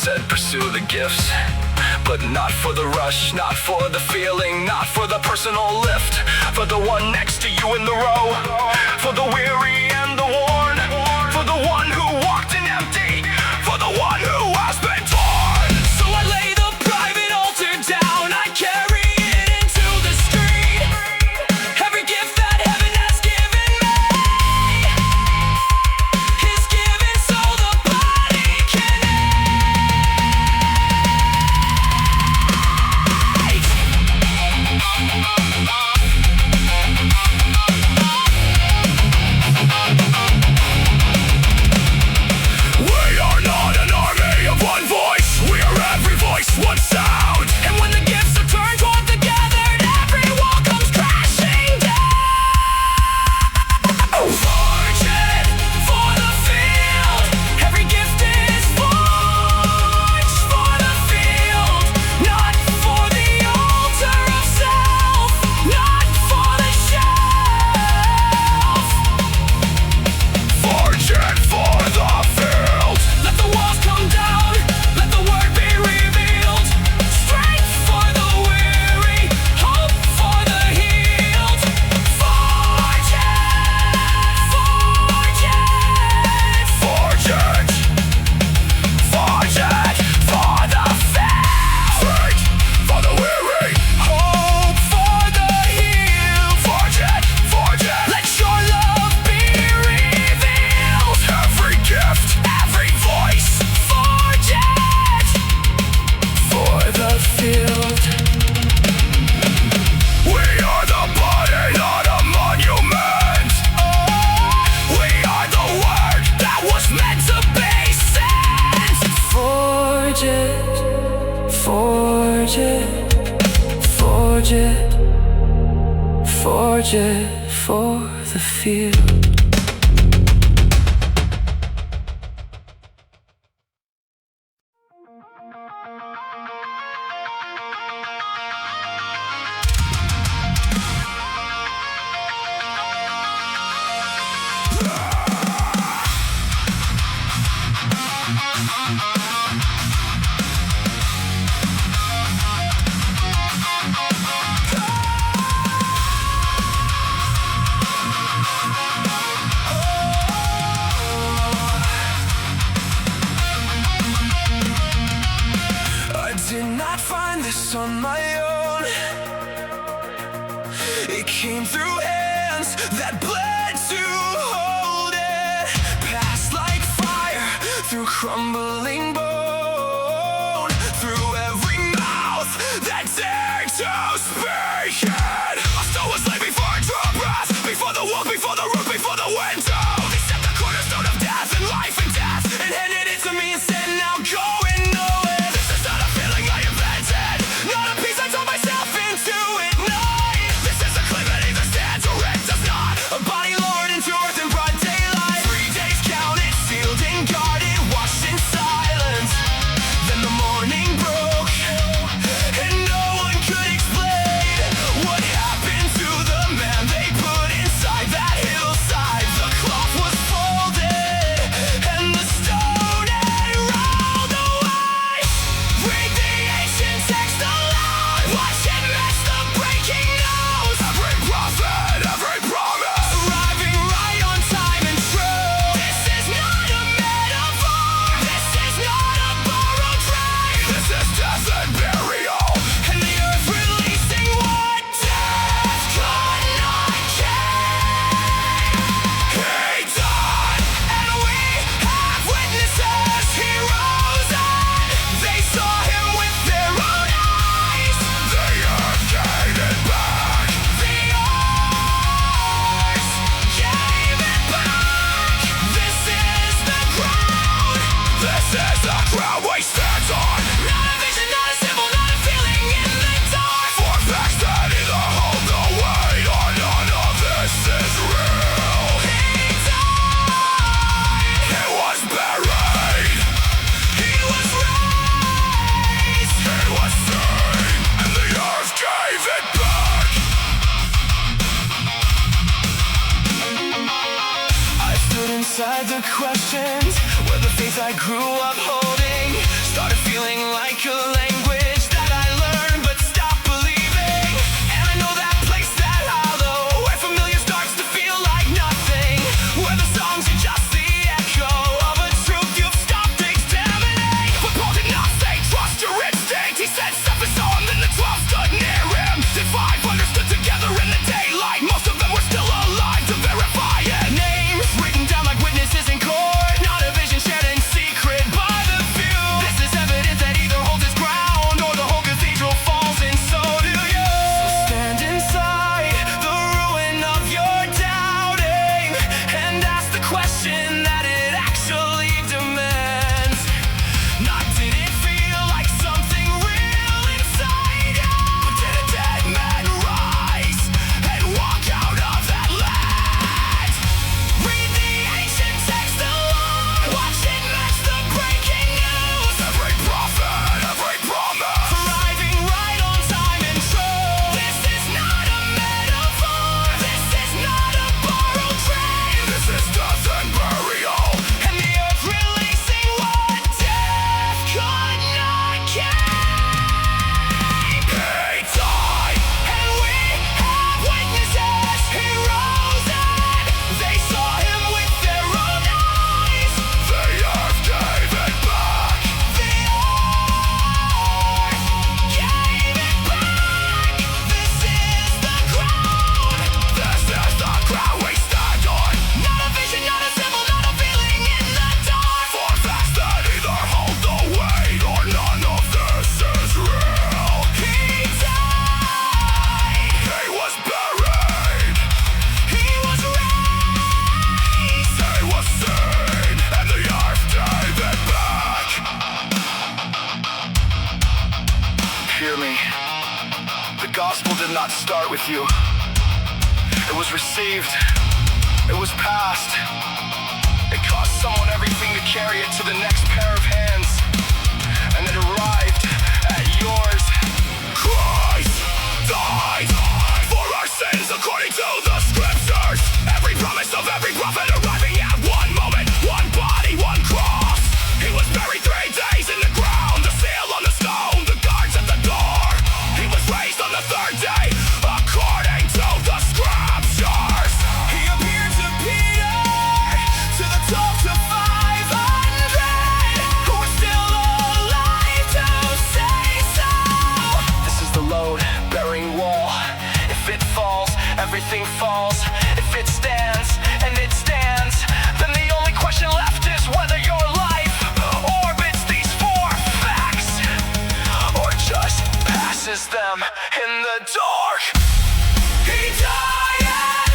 said pursue the gifts, but not for the rush, not for the feeling, not for the personal lift, for the one next to you in the row, for the weary and the worn, for the one who walked in empty, for the one who has been torn. So I lay the private altar down, I carry it into the street. Every gift that heaven has given me is given so the body can We are not an army of one voice, we are every voice, one sound. And when the gifts are turned toward the gathered, every wall comes crashing down. Forge it for the field. Every gift is forged for the field. Not for the altar of self, not for the shelf. Forge it for the field. Let the walls come down, let the word be revealed. Strength for the weary, hope for the healed. Forge it, forge it. Forge it. Forge it for the field. Strength for the weary. Hope for the healed. Forge it. Forge it. Let your love be revealed. Every gift, every voice. Forge it for the field. We are the body, not a monument. We are the word that was meant to be sent. Forge it, forge it, forge it, forge it for the field. I did not find this on my own. It came through hands that bled to hold it. Passed like fire through crumbling bone, through every mouth that dared to speak it. I still was laid before I drew a breath, before the walk, before the roof, before the window. They set the cornerstone of death and life and death, and handed it to me and said, now go and know it. This is not a feeling I invented, not a piece I told myself into at night. This is a claim that either stands or it does not. A body lowered into earth in broad daylight. 3 days counted, sealed and guarded, washed in silence. Then the morning broke, and no one could explain what happened to the man they put inside that hillside. The cloth was folded, and the stone had rolled away. Read the ancient text aloud, watch it match the breaking news. Every prophet, every promise. Arriving right on time and true. This is not a metaphor, this is not a borrowed dream. This is death and burial. And the earth releasing what death could not keep. He died. And we have witnesses, he rose and they saw him with their own eyes. The earth gave it back. The earth gave it back. This is the ground. This is the ground we stand on. Not a vision, not a symbol, not a feeling in the dark. For facts that either hold the weight or none of this is real. He died. He was buried. He was raised. He was seen. And the earth gave it back. I stood inside the questions where the faith I grew up holding started hear me. The gospel did not start with you. It was received. It was passed. It cost someone everything to carry it to the next pair of hands. And it arrived at yours. Christ died for our sins according to the scriptures. Every promise of every prophet arriving at one moment, one body, one cross. He was buried 3 days in the ground, the seal on the stone, the guards at the door. He was raised on the 3rd day according to the scriptures. He appeared to Peter, to the 12 to 500 who were still alive to say so. This is the load-bearing wall. If it falls, everything falls. If it stands, and it stands, then the only question left is whether your life orbits these 4 facts or just passes them in the dark. He died,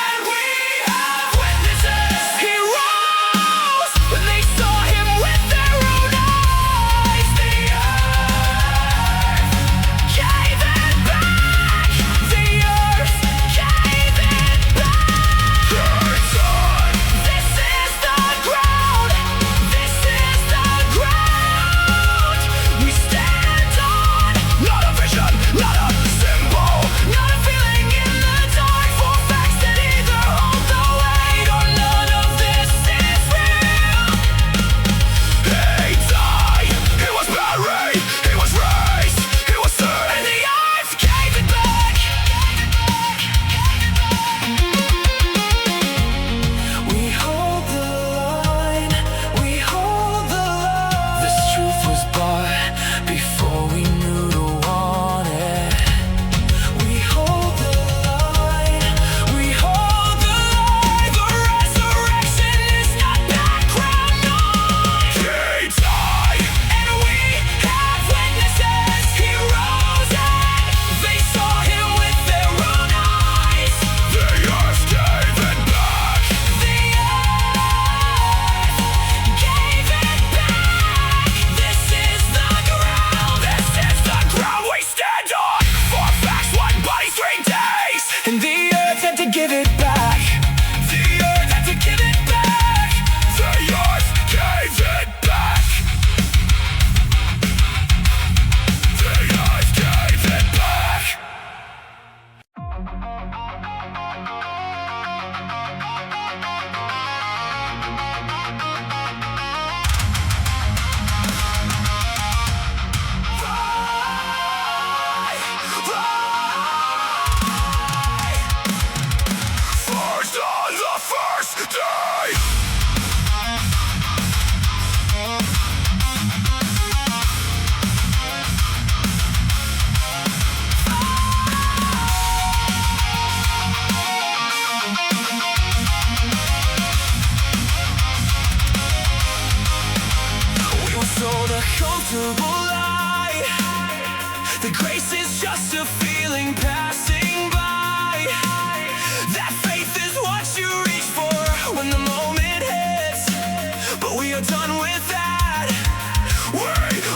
and we have witnesses. He rose when they saw him with their own eyes. The earth gave it back. The earth gave it back. This is the ground. This is the ground we stand on. Not a vision, not a symbol, not a feeling in the dark. 4 facts that either hold the weight or none of this is real. He died, he was buried, he was raised, he was dead, and the earth gave it back. We hold the line, we hold the love. This truth was bought before we knew to want it. We hold the line, we hold the line. The resurrection is not background noise. He died, and we have witnesses. He rose and they saw him with their own eyes. The earth gave it back. The earth gave it back. This is the ground. This is the ground we stand on. 4 facts, 1 body, 3 days, and the earth had to give it back. The earth had to give it back. The earth gave it back. The earth gave it back. First on the first day. We were sold a comfortable lie. The grace is just a feeling passing by. That faith is what you reach for when the moment hits. But we are done with that. We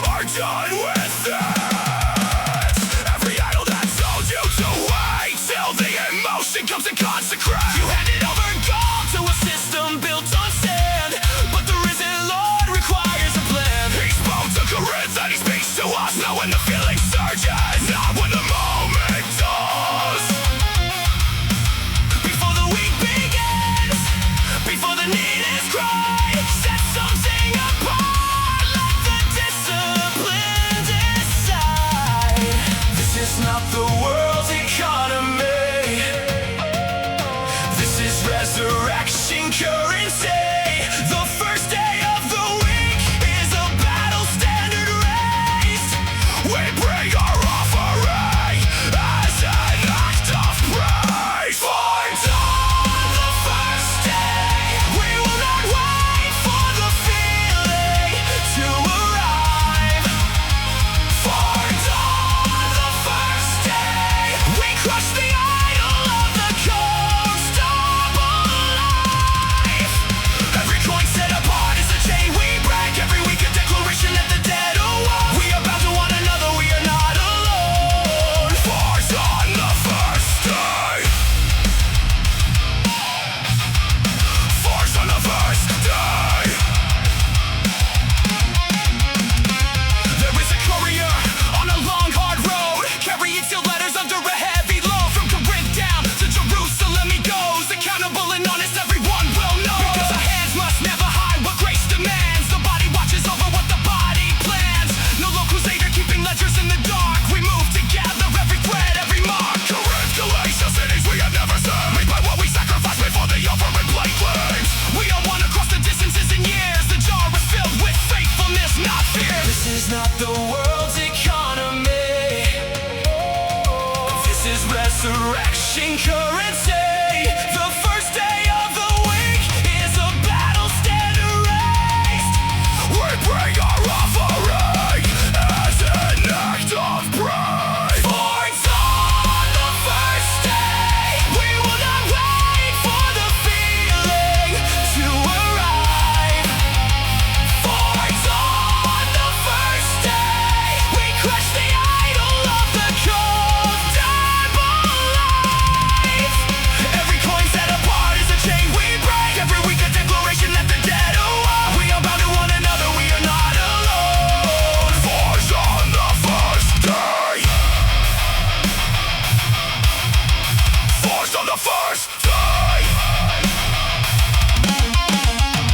are done with that. Every idol that told you to wait till the emotion comes to consecrate. You handed over gold to a system built on sand. But the risen Lord requires a plan. He spoke to Corinth and he speaks to us. Not when the feeling surges, not when the moment resurrection currency. The first day of the week is a battle standard raised. We bring our offering as an act of praise. For it's on the first day. We will not wait for the feeling to arrive. For it's on the first day. We crush the idol of the comfortable life. Every coin set apart is a chain we break. Every week a declaration that the dead awake. We are bound to one another, we are not alone. Force on the first day. Force on the first day.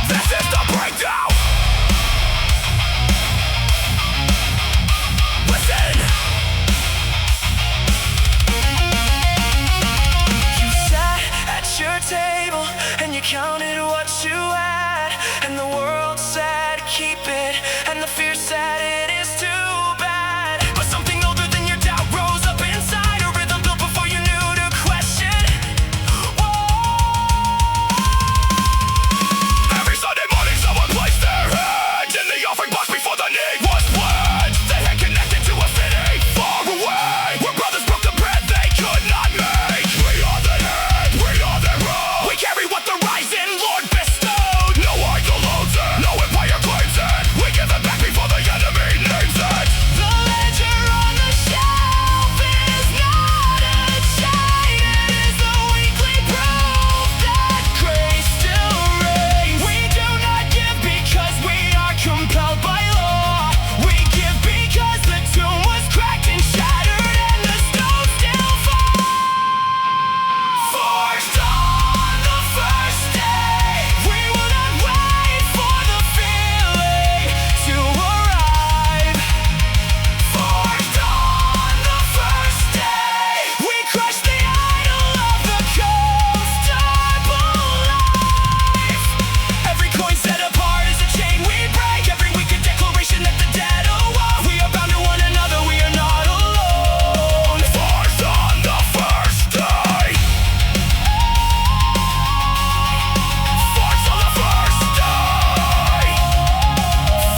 This is the breakdown. Listen. You sat at your table and you counted what you had, and the world said keep it, and the fear said it is too bad. But something older than your doubt rose up inside, a rhythm built before you knew to question. Whoa. Every Sunday morning someone placed their hand in the offering box before the need was pledged. They had connected to a city far away, where brothers broke the bread they could not make. We are the head, we are the road. We carry what the rising Lord bestowed. No idol owns it, no empire claims it. We give it back before the enemy names it. The ledger on the shelf is not a chain. It is the weekly proof that grace still reigns. We do not give because we are compelled by law. We give because the tomb was cracked and shattered and the stone still falls. Forged on the first day. We will not wait for the feeling to arrive. Forged on the first day. We crush the idol of the comfortable life. Every coin set apart is a chain we break. Every week a declaration that the dead awoke. We are bound to one another, we are not alone. Forged on the first day. Forged on the first day.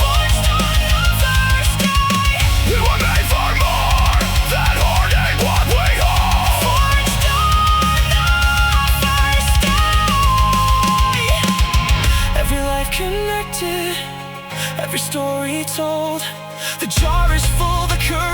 Forged on the first day. We were made for more than hoarding what we hold. Forged on the first day. Every life connected, every story told. The jar is full, the curse